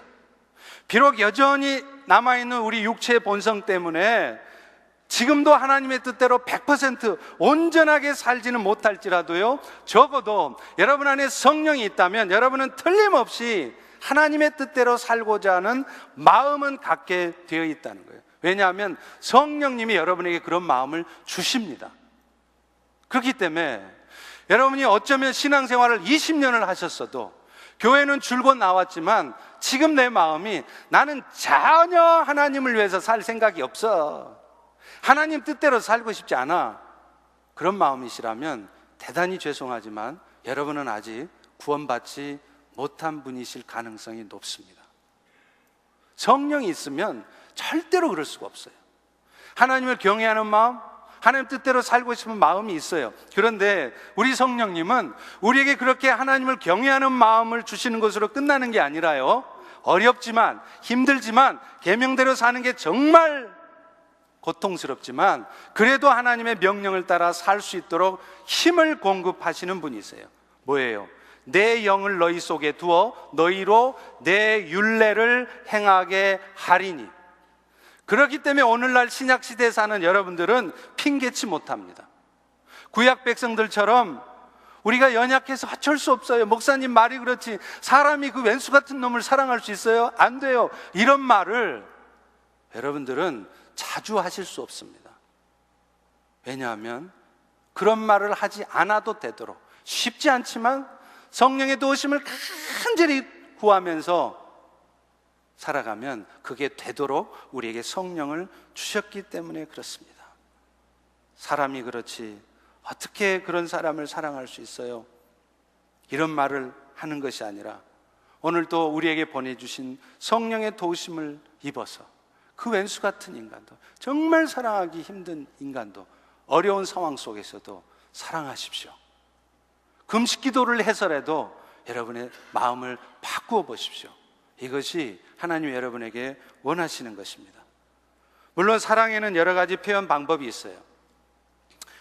비록 여전히 남아있는 우리 육체의 본성 때문에 지금도 하나님의 뜻대로 100% 온전하게 살지는 못할지라도요, 적어도 여러분 안에 성령이 있다면 여러분은 틀림없이 하나님의 뜻대로 살고자 하는 마음은 갖게 되어 있다는 거예요. 왜냐하면 성령님이 여러분에게 그런 마음을 주십니다. 그렇기 때문에 여러분이 어쩌면 신앙생활을 20년을 하셨어도, 교회는 줄곧 나왔지만 지금 내 마음이 나는 전혀 하나님을 위해서 살 생각이 없어, 하나님 뜻대로 살고 싶지 않아, 그런 마음이시라면 대단히 죄송하지만 여러분은 아직 구원받지 못한 분이실 가능성이 높습니다. 성령이 있으면 절대로 그럴 수가 없어요. 하나님을 경외하는 마음, 하나님 뜻대로 살고 싶은 마음이 있어요. 그런데 우리 성령님은 우리에게 그렇게 하나님을 경외하는 마음을 주시는 것으로 끝나는 게 아니라요, 어렵지만 힘들지만 계명대로 사는 게 정말 고통스럽지만 그래도 하나님의 명령을 따라 살 수 있도록 힘을 공급하시는 분이세요. 뭐예요? 내 영을 너희 속에 두어 너희로 내 율례를 행하게 하리니. 그렇기 때문에 오늘날 신약시대에 사는 여러분들은 핑계치 못합니다. 구약 백성들처럼 우리가 연약해서 어쩔 수 없어요, 목사님 말이 그렇지, 사람이 그 왼수 같은 놈을 사랑할 수 있어요? 안 돼요, 이런 말을 여러분들은 자주 하실 수 없습니다. 왜냐하면 그런 말을 하지 않아도 되도록, 쉽지 않지만 성령의 도우심을 간절히 구하면서 살아가면 그게 되도록 우리에게 성령을 주셨기 때문에 그렇습니다. 사람이 그렇지 어떻게 그런 사람을 사랑할 수 있어요? 이런 말을 하는 것이 아니라 오늘도 우리에게 보내주신 성령의 도우심을 입어서 그 왼수 같은 인간도, 정말 사랑하기 힘든 인간도 어려운 상황 속에서도 사랑하십시오. 금식 기도를 해서라도 여러분의 마음을 바꾸어 보십시오. 이것이 하나님이 여러분에게 원하시는 것입니다. 물론 사랑에는 여러 가지 표현 방법이 있어요.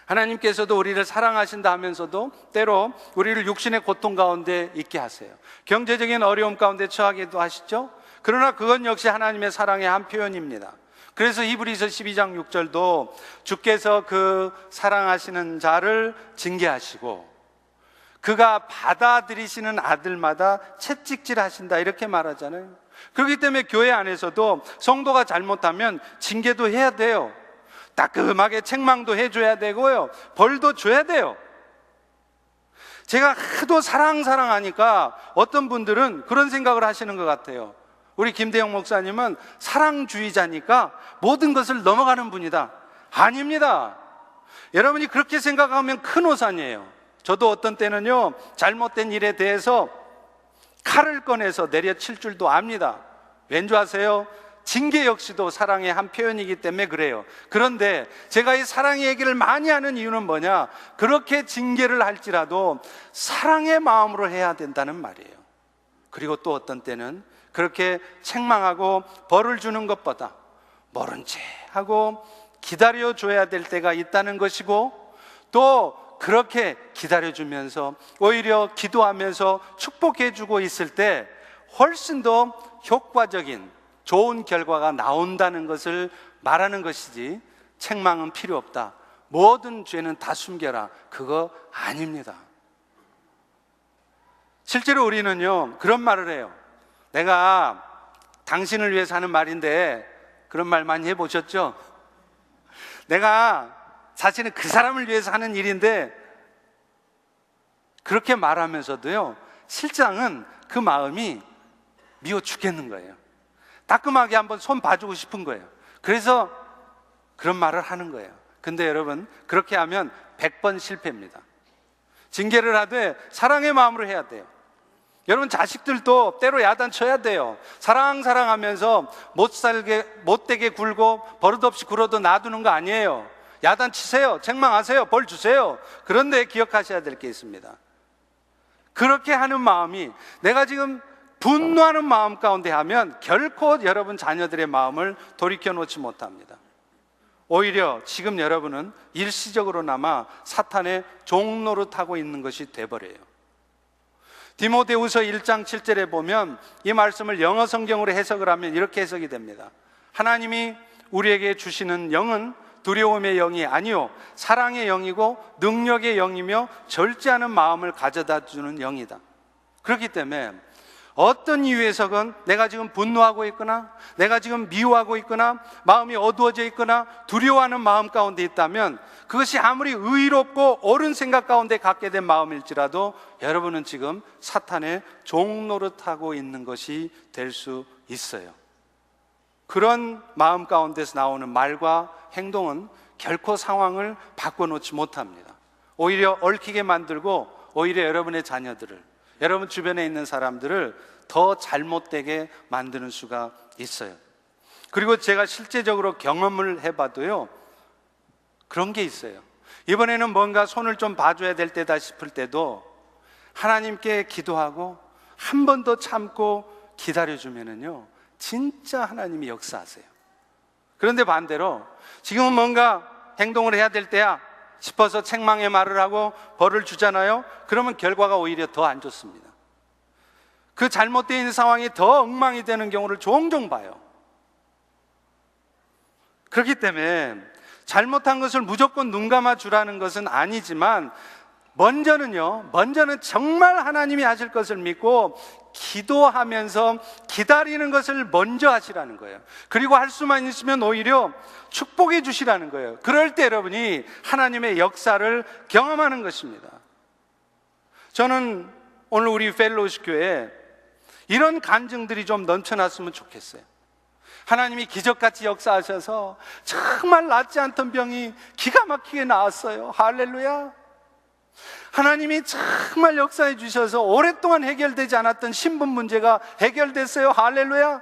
하나님께서도 우리를 사랑하신다 하면서도 때로 우리를 육신의 고통 가운데 있게 하세요. 경제적인 어려움 가운데 처하기도 하시죠. 그러나 그건 역시 하나님의 사랑의 한 표현입니다. 그래서 히브리서 12장 6절도 주께서 그 사랑하시는 자를 징계하시고 그가 받아들이시는 아들마다 채찍질 하신다, 이렇게 말하잖아요. 그렇기 때문에 교회 안에서도 성도가 잘못하면 징계도 해야 돼요. 따끔하게 책망도 해줘야 되고요, 벌도 줘야 돼요. 제가 하도 사랑하니까 어떤 분들은 그런 생각을 하시는 것 같아요. 우리 김대영 목사님은 사랑주의자니까 모든 것을 넘어가는 분이다. 아닙니다. 여러분이 그렇게 생각하면 큰 오산이에요. 저도 어떤 때는요, 잘못된 일에 대해서 칼을 꺼내서 내려칠 줄도 압니다. 왠지 아세요? 징계 역시도 사랑의 한 표현이기 때문에 그래요. 그런데 제가 이 사랑의 얘기를 많이 하는 이유는 뭐냐? 그렇게 징계를 할지라도 사랑의 마음으로 해야 된다는 말이에요. 그리고 또 어떤 때는 그렇게 책망하고 벌을 주는 것보다 모른 채 하고 기다려줘야 될 때가 있다는 것이고, 또 그렇게 기다려주면서 오히려 기도하면서 축복해주고 있을 때 훨씬 더 효과적인 좋은 결과가 나온다는 것을 말하는 것이지, 책망은 필요 없다, 모든 죄는 다 숨겨라, 그거 아닙니다. 실제로 우리는요, 그런 말을 해요. 내가 당신을 위해서 하는 말인데, 그런 말 많이 해보셨죠? 내가 사실은 그 사람을 위해서 하는 일인데, 그렇게 말하면서도요, 실상은 그 마음이 미워 죽겠는 거예요. 따끔하게 한번 손 봐주고 싶은 거예요. 그래서 그런 말을 하는 거예요. 근데 여러분, 그렇게 하면 100번 실패입니다. 징계를 하되 사랑의 마음으로 해야 돼요. 여러분, 자식들도 때로 야단쳐야 돼요. 사랑하면서 못되게 굴고 버릇없이 굴어도 놔두는 거 아니에요. 야단치세요, 책망하세요, 벌 주세요. 그런데 기억하셔야 될 게 있습니다. 그렇게 하는 마음이 내가 지금 분노하는 마음 가운데 하면 결코 여러분 자녀들의 마음을 돌이켜 놓지 못합니다. 오히려 지금 여러분은 일시적으로나마 사탄의 종노릇하고 있는 것이 돼버려요. 디모데후서 1장 7절에 보면 이 말씀을 영어 성경으로 해석을 하면 이렇게 해석이 됩니다. 하나님이 우리에게 주시는 영은 두려움의 영이 아니요 사랑의 영이고 능력의 영이며 절제하는 마음을 가져다 주는 영이다. 그렇기 때문에 어떤 이유에서건 내가 지금 분노하고 있거나 내가 지금 미워하고 있거나 마음이 어두워져 있거나 두려워하는 마음 가운데 있다면, 그것이 아무리 의롭고 옳은 생각 가운데 갖게 된 마음일지라도 여러분은 지금 사탄의 종노릇하고 있는 것이 될 수 있어요. 그런 마음 가운데서 나오는 말과 행동은 결코 상황을 바꿔놓지 못합니다. 오히려 얽히게 만들고, 오히려 여러분의 자녀들을, 여러분 주변에 있는 사람들을 더 잘못되게 만드는 수가 있어요. 그리고 제가 실제적으로 경험을 해봐도요, 그런 게 있어요. 이번에는 뭔가 손을 좀 봐줘야 될 때다 싶을 때도 하나님께 기도하고 한 번 더 참고 기다려주면은요, 진짜 하나님이 역사하세요. 그런데 반대로 지금은 뭔가 행동을 해야 될 때야 싶어서 책망의 말을 하고 벌을 주잖아요. 그러면 결과가 오히려 더 안 좋습니다. 그 잘못되어 있는 상황이 더 엉망이 되는 경우를 종종 봐요. 그렇기 때문에 잘못한 것을 무조건 눈 감아 주라는 것은 아니지만, 먼저는 정말 하나님이 하실 것을 믿고 기도하면서 기다리는 것을 먼저 하시라는 거예요. 그리고 할 수만 있으면 오히려 축복해 주시라는 거예요. 그럴 때 여러분이 하나님의 역사를 경험하는 것입니다. 저는 오늘 우리 펠로우십 교회에 이런 간증들이 좀 넘쳐났으면 좋겠어요. 하나님이 기적같이 역사하셔서 정말 낫지 않던 병이 기가 막히게 나았어요. 할렐루야. 하나님이 정말 역사해 주셔서 오랫동안 해결되지 않았던 신분 문제가 해결됐어요. 할렐루야.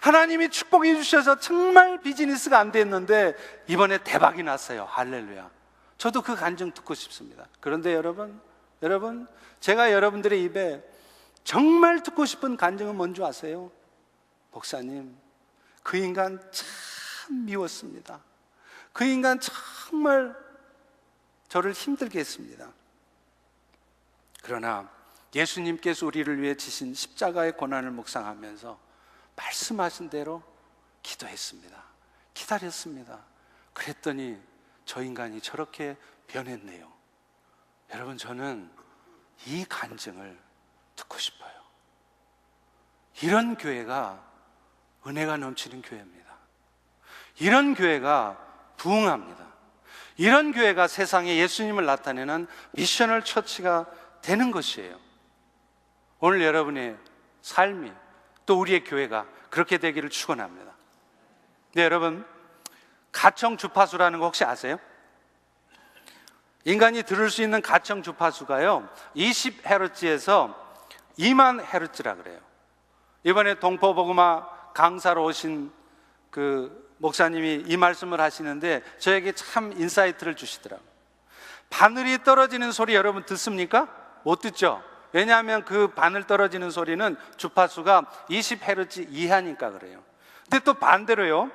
하나님이 축복해 주셔서 정말 비즈니스가 안 됐는데 이번에 대박이 났어요. 할렐루야. 저도 그 간증 듣고 싶습니다. 그런데 여러분, 제가 여러분들의 입에 정말 듣고 싶은 간증은 뭔지 아세요? 목사님, 그 인간 참 미웠습니다. 그 인간 정말 저를 힘들게 했습니다. 그러나 예수님께서 우리를 위해 지신 십자가의 고난을 묵상하면서 말씀하신 대로 기도했습니다. 기다렸습니다. 그랬더니 저 인간이 저렇게 변했네요. 여러분, 저는 이 간증을 듣고 싶어요. 이런 교회가 은혜가 넘치는 교회입니다. 이런 교회가 부흥합니다. 이런 교회가 세상에 예수님을 나타내는 미셔널 처치가 되는 것이에요. 오늘 여러분의 삶이 또 우리의 교회가 그렇게 되기를 축원합니다. 네, 여러분, 가청 주파수라는 거 혹시 아세요? 인간이 들을 수 있는 가청 주파수가요 20Hz에서 2만 Hz라 그래요. 이번에 동포복음화 강사로 오신 그 목사님이 이 말씀을 하시는데 저에게 참 인사이트를 주시더라고요. 바늘이 떨어지는 소리 여러분 듣습니까? 못 듣죠? 왜냐하면 그 바늘 떨어지는 소리는 주파수가 20Hz 이하니까 그래요. 근데 또 반대로요,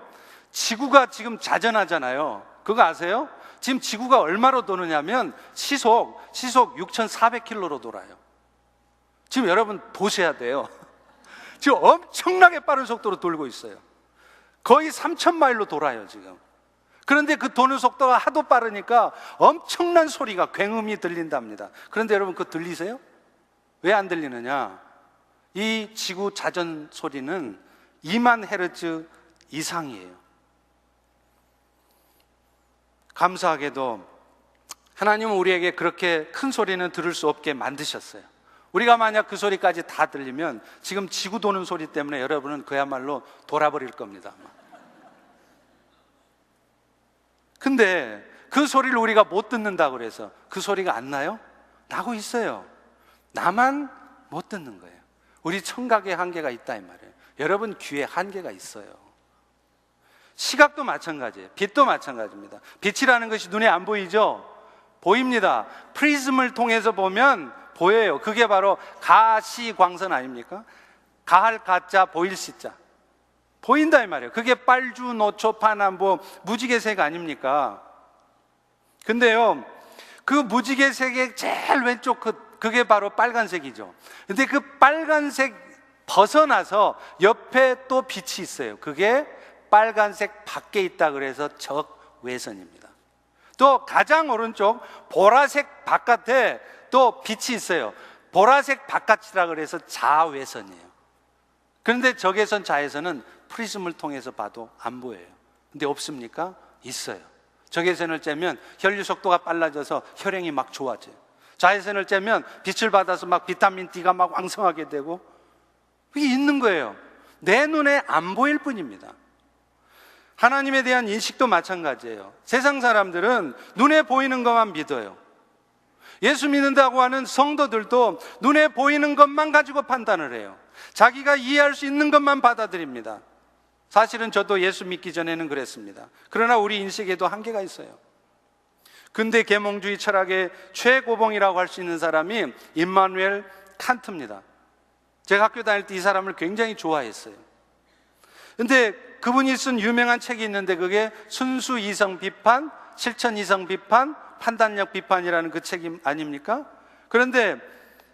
지구가 지금 자전하잖아요. 그거 아세요? 지금 지구가 얼마로 도느냐면 시속 6,400km로 돌아요. 지금 여러분 보셔야 돼요. 지금 엄청나게 빠른 속도로 돌고 있어요. 거의 3,000마일로 돌아요 지금. 그런데 그 도는 속도가 하도 빠르니까 엄청난 소리가, 굉음이 들린답니다. 그런데 여러분 그거 들리세요? 왜 안 들리느냐? 이 지구 자전 소리는 2만 헤르츠 이상이에요. 감사하게도 하나님은 우리에게 그렇게 큰 소리는 들을 수 없게 만드셨어요. 우리가 만약 그 소리까지 다 들리면 지금 지구 도는 소리 때문에 여러분은 그야말로 돌아버릴 겁니다. 근데 그 소리를 우리가 못 듣는다고 그래서 그 소리가 안 나요? 나고 있어요. 나만 못 듣는 거예요. 우리 청각에 한계가 있다 이 말이에요. 여러분 귀에 한계가 있어요. 시각도 마찬가지예요. 빛도 마찬가지입니다. 빛이라는 것이 눈에 안 보이죠? 보입니다. 프리즘을 통해서 보면 보여요. 그게 바로 가시광선 아닙니까? 가할 가자 보일 시자, 보인다 이 말이에요. 그게 빨주, 노초, 파남보, 무지개색 아닙니까? 근데요, 그 무지개색의 제일 왼쪽 그게 바로 빨간색이죠. 근데 그 빨간색 벗어나서 옆에 또 빛이 있어요. 그게 빨간색 밖에 있다 그래서 적외선입니다. 또 가장 오른쪽 보라색 바깥에 또 빛이 있어요. 보라색 바깥이라 그래서 자외선이에요. 그런데 적외선, 자외선은 프리즘을 통해서 봐도 안 보여요. 근데 없습니까? 있어요. 적외선을 쬐면 혈류 속도가 빨라져서 혈행이 막 좋아져요. 자외선을 쬐면 빛을 받아서 막 비타민 D가 막 왕성하게 되고, 그게 있는 거예요. 내 눈에 안 보일 뿐입니다. 하나님에 대한 인식도 마찬가지예요. 세상 사람들은 눈에 보이는 것만 믿어요. 예수 믿는다고 하는 성도들도 눈에 보이는 것만 가지고 판단을 해요. 자기가 이해할 수 있는 것만 받아들입니다. 사실은 저도 예수 믿기 전에는 그랬습니다. 그러나 우리 인식에도 한계가 있어요. 근대 계몽주의 철학의 최고봉이라고 할 수 있는 사람이 임마누엘 칸트입니다. 제가 학교 다닐 때 이 사람을 굉장히 좋아했어요. 근데 그분이 쓴 유명한 책이 있는데 그게 순수 이성 비판, 실천 이성 비판, 판단력 비판이라는 그 책이 아닙니까? 그런데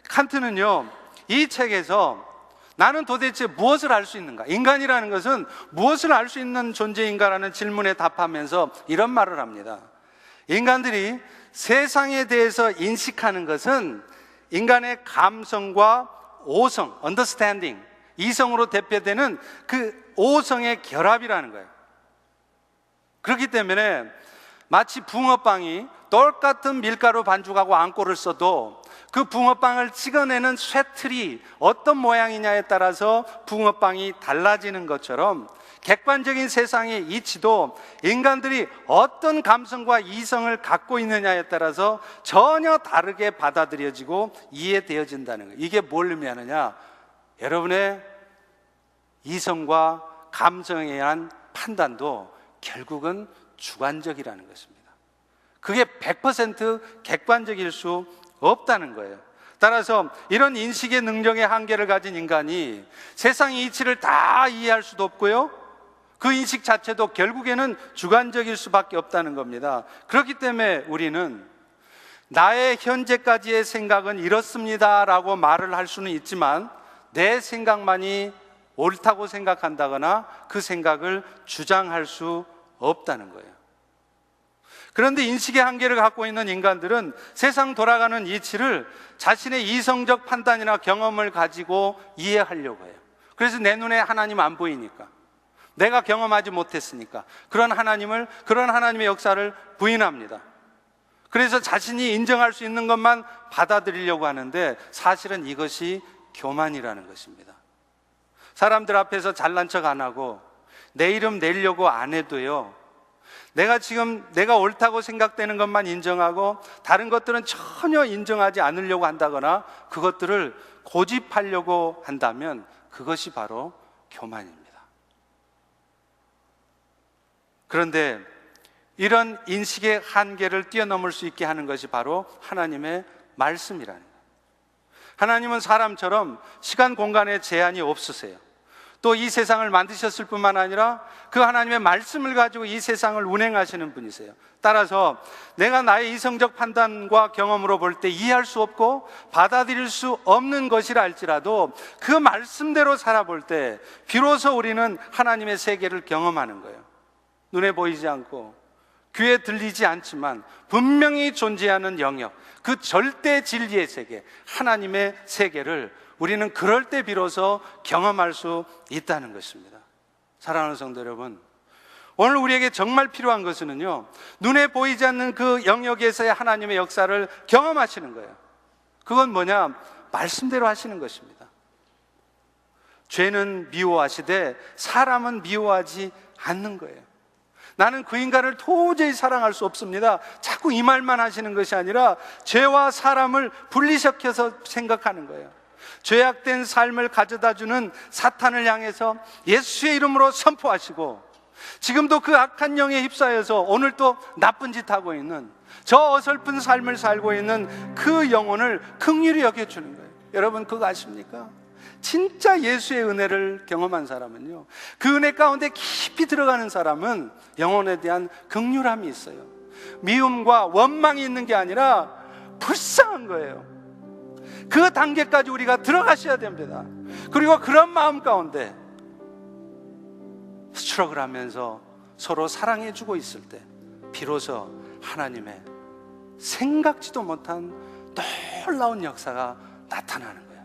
칸트는요, 이 책에서 나는 도대체 무엇을 알 수 있는가? 인간이라는 것은 무엇을 알 수 있는 존재인가라는 질문에 답하면서 이런 말을 합니다. 인간들이 세상에 대해서 인식하는 것은 인간의 감성과 오성, understanding, 이성으로 대표되는 그 오성의 결합이라는 거예요. 그렇기 때문에 마치 붕어빵이 똑같은 밀가루 반죽하고 안고를 써도 그 붕어빵을 찍어내는 쇠틀이 어떤 모양이냐에 따라서 붕어빵이 달라지는 것처럼 객관적인 세상의 이치도 인간들이 어떤 감성과 이성을 갖고 있느냐에 따라서 전혀 다르게 받아들여지고 이해되어진다는 거예요. 이게 뭘 의미하느냐? 여러분의 이성과 감성에 의한 판단도 결국은 주관적이라는 것입니다. 그게 100% 객관적일 수 없다는 거예요. 따라서 이런 인식의 능력의 한계를 가진 인간이 세상의 이치를 다 이해할 수도 없고요, 그 인식 자체도 결국에는 주관적일 수밖에 없다는 겁니다. 그렇기 때문에 우리는 나의 현재까지의 생각은 이렇습니다 라고 말을 할 수는 있지만 내 생각만이 옳다고 생각한다거나 그 생각을 주장할 수 없다는 거예요. 그런데 인식의 한계를 갖고 있는 인간들은 세상 돌아가는 이치를 자신의 이성적 판단이나 경험을 가지고 이해하려고 해요. 그래서 내 눈에 하나님 안 보이니까, 내가 경험하지 못했으니까 그런 하나님의 역사를 부인합니다. 그래서 자신이 인정할 수 있는 것만 받아들이려고 하는데 사실은 이것이 교만이라는 것입니다. 사람들 앞에서 잘난 척 안 하고 내 이름 내려고 안 해도요, 내가 옳다고 생각되는 것만 인정하고 다른 것들은 전혀 인정하지 않으려고 한다거나 그것들을 고집하려고 한다면 그것이 바로 교만입니다. 그런데 이런 인식의 한계를 뛰어넘을 수 있게 하는 것이 바로 하나님의 말씀이라는 거예요. 하나님은 사람처럼 시간, 공간에 제한이 없으세요. 또 이 세상을 만드셨을 뿐만 아니라 그 하나님의 말씀을 가지고 이 세상을 운행하시는 분이세요. 따라서 내가 나의 이성적 판단과 경험으로 볼 때 이해할 수 없고 받아들일 수 없는 것이라 할지라도 그 말씀대로 살아볼 때 비로소 우리는 하나님의 세계를 경험하는 거예요. 눈에 보이지 않고 귀에 들리지 않지만 분명히 존재하는 영역, 그 절대 진리의 세계, 하나님의 세계를 우리는 그럴 때 비로소 경험할 수 있다는 것입니다. 사랑하는 성도 여러분, 오늘 우리에게 정말 필요한 것은요, 눈에 보이지 않는 그 영역에서의 하나님의 역사를 경험하시는 거예요. 그건 뭐냐? 말씀대로 하시는 것입니다. 죄는 미워하시되 사람은 미워하지 않는 거예요. 나는 그 인간을 도저히 사랑할 수 없습니다. 자꾸 이 말만 하시는 것이 아니라 죄와 사람을 분리시켜서 생각하는 거예요. 죄악된 삶을 가져다주는 사탄을 향해서 예수의 이름으로 선포하시고, 지금도 그 악한 영에 휩싸여서 오늘 또 나쁜 짓 하고 있는, 저 어설픈 삶을 살고 있는 그 영혼을 긍휼히 여겨주는 거예요. 여러분 그거 아십니까? 진짜 예수의 은혜를 경험한 사람은요, 그 은혜 가운데 깊이 들어가는 사람은 영혼에 대한 긍휼함이 있어요. 미움과 원망이 있는 게 아니라 불쌍한 거예요. 그 단계까지 우리가 들어가셔야 됩니다. 그리고 그런 마음 가운데 스트러글 하면서 서로 사랑해주고 있을 때 비로소 하나님의 생각지도 못한 놀라운 역사가 나타나는 거예요.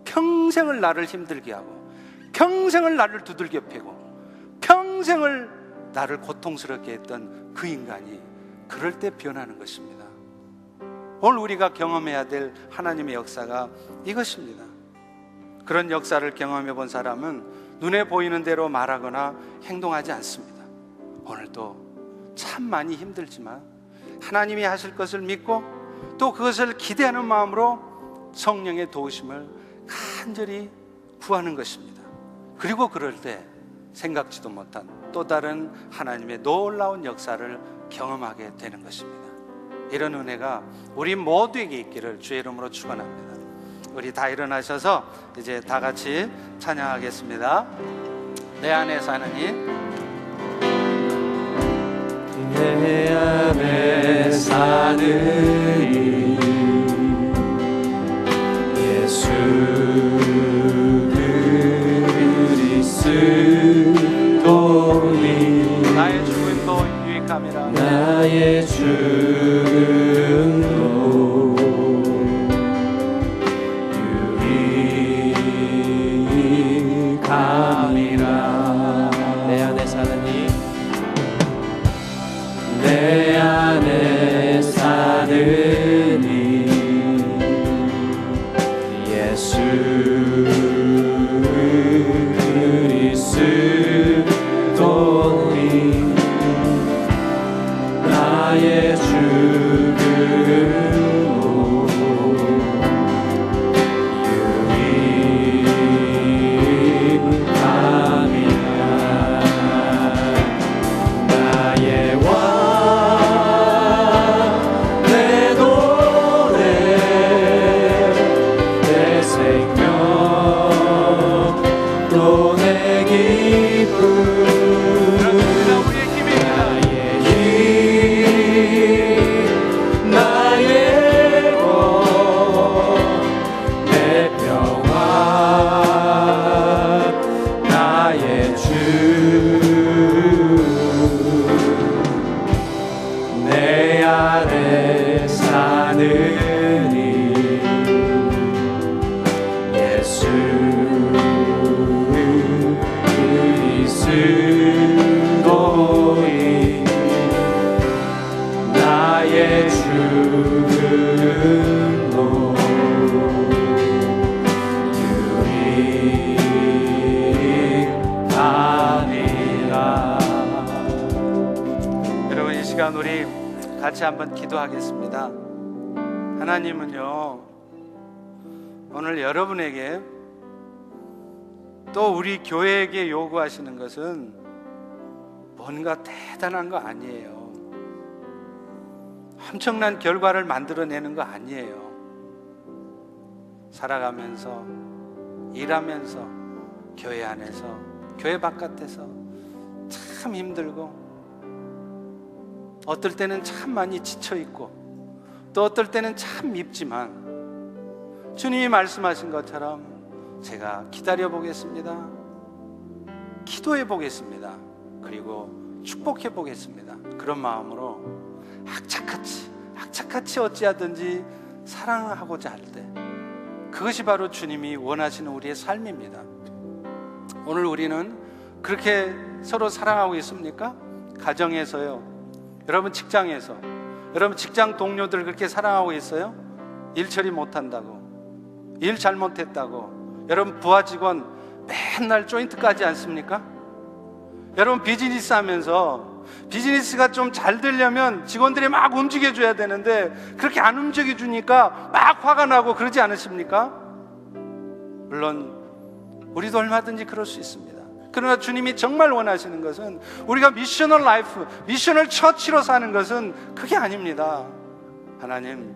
평생을 나를 힘들게 하고 평생을 나를 두들겨 패고 평생을 나를 고통스럽게 했던 그 인간이 그럴 때 변하는 것입니다. 오늘 우리가 경험해야 될 하나님의 역사가 이것입니다. 그런 역사를 경험해 본 사람은 눈에 보이는 대로 말하거나 행동하지 않습니다. 오늘도 참 많이 힘들지만 하나님이 하실 것을 믿고 또 그것을 기대하는 마음으로 성령의 도우심을 간절히 구하는 것입니다. 그리고 그럴 때 생각지도 못한 또 다른 하나님의 놀라운 역사를 경험하게 되는 것입니다. 이런 은혜가 우리 모두에게 있기를 주의 이름으로 축원합니다. 우리 다 일어나셔서 이제 다 같이 찬양하겠습니다. 내 안에 사는 이, 내 안에 사는 이 예수 그리스도니 나의 죽음도 유익함이라. 나의 죽음도 유익함이라. 내 안에 사는 이, 내 안에 사는 이 예수 그리스도니 나의 주 같이 한번 기도하겠습니다. 하나님은요, 오늘 여러분에게 또 우리 교회에게 요구하시는 것은 뭔가 대단한 거 아니에요. 엄청난 결과를 만들어내는 거 아니에요. 살아가면서, 일하면서, 교회 안에서, 교회 바깥에서 참 힘들고, 어떨 때는 참 많이 지쳐있고, 또 어떨 때는 참 밉지만 주님이 말씀하신 것처럼 제가 기다려 보겠습니다, 기도해 보겠습니다, 그리고 축복해 보겠습니다. 그런 마음으로 악착같이 어찌하든지 사랑하고자 할 때, 그것이 바로 주님이 원하시는 우리의 삶입니다. 오늘 우리는 그렇게 서로 사랑하고 있습니까? 가정에서요, 여러분 직장에서, 여러분 직장 동료들 그렇게 사랑하고 있어요? 일 처리 못한다고, 일 잘못했다고 여러분 부하 직원 맨날 조인트 까지 않습니까? 여러분 비즈니스 하면서 비즈니스가 좀 잘 되려면 직원들이 막 움직여줘야 되는데 그렇게 안 움직여주니까 막 화가 나고 그러지 않으십니까? 물론 우리도 얼마든지 그럴 수 있습니다. 그러나 주님이 정말 원하시는 것은 우리가 미셔널 라이프, 미셔널 처치로 사는 것은 그게 아닙니다. 하나님,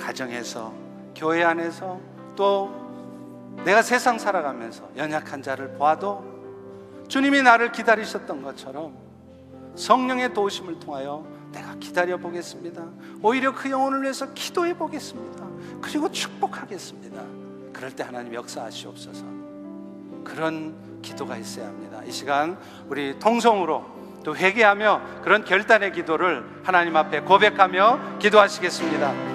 가정에서, 교회 안에서, 또 내가 세상 살아가면서 연약한 자를 보아도 주님이 나를 기다리셨던 것처럼 성령의 도우심을 통하여 내가 기다려 보겠습니다. 오히려 그 영혼을 위해서 기도해 보겠습니다. 그리고 축복하겠습니다. 그럴 때 하나님 역사하시옵소서. 그런 기도가 있어야 합니다. 이 시간 우리 통성으로 또 회개하며 그런 결단의 기도를 하나님 앞에 고백하며 기도하시겠습니다.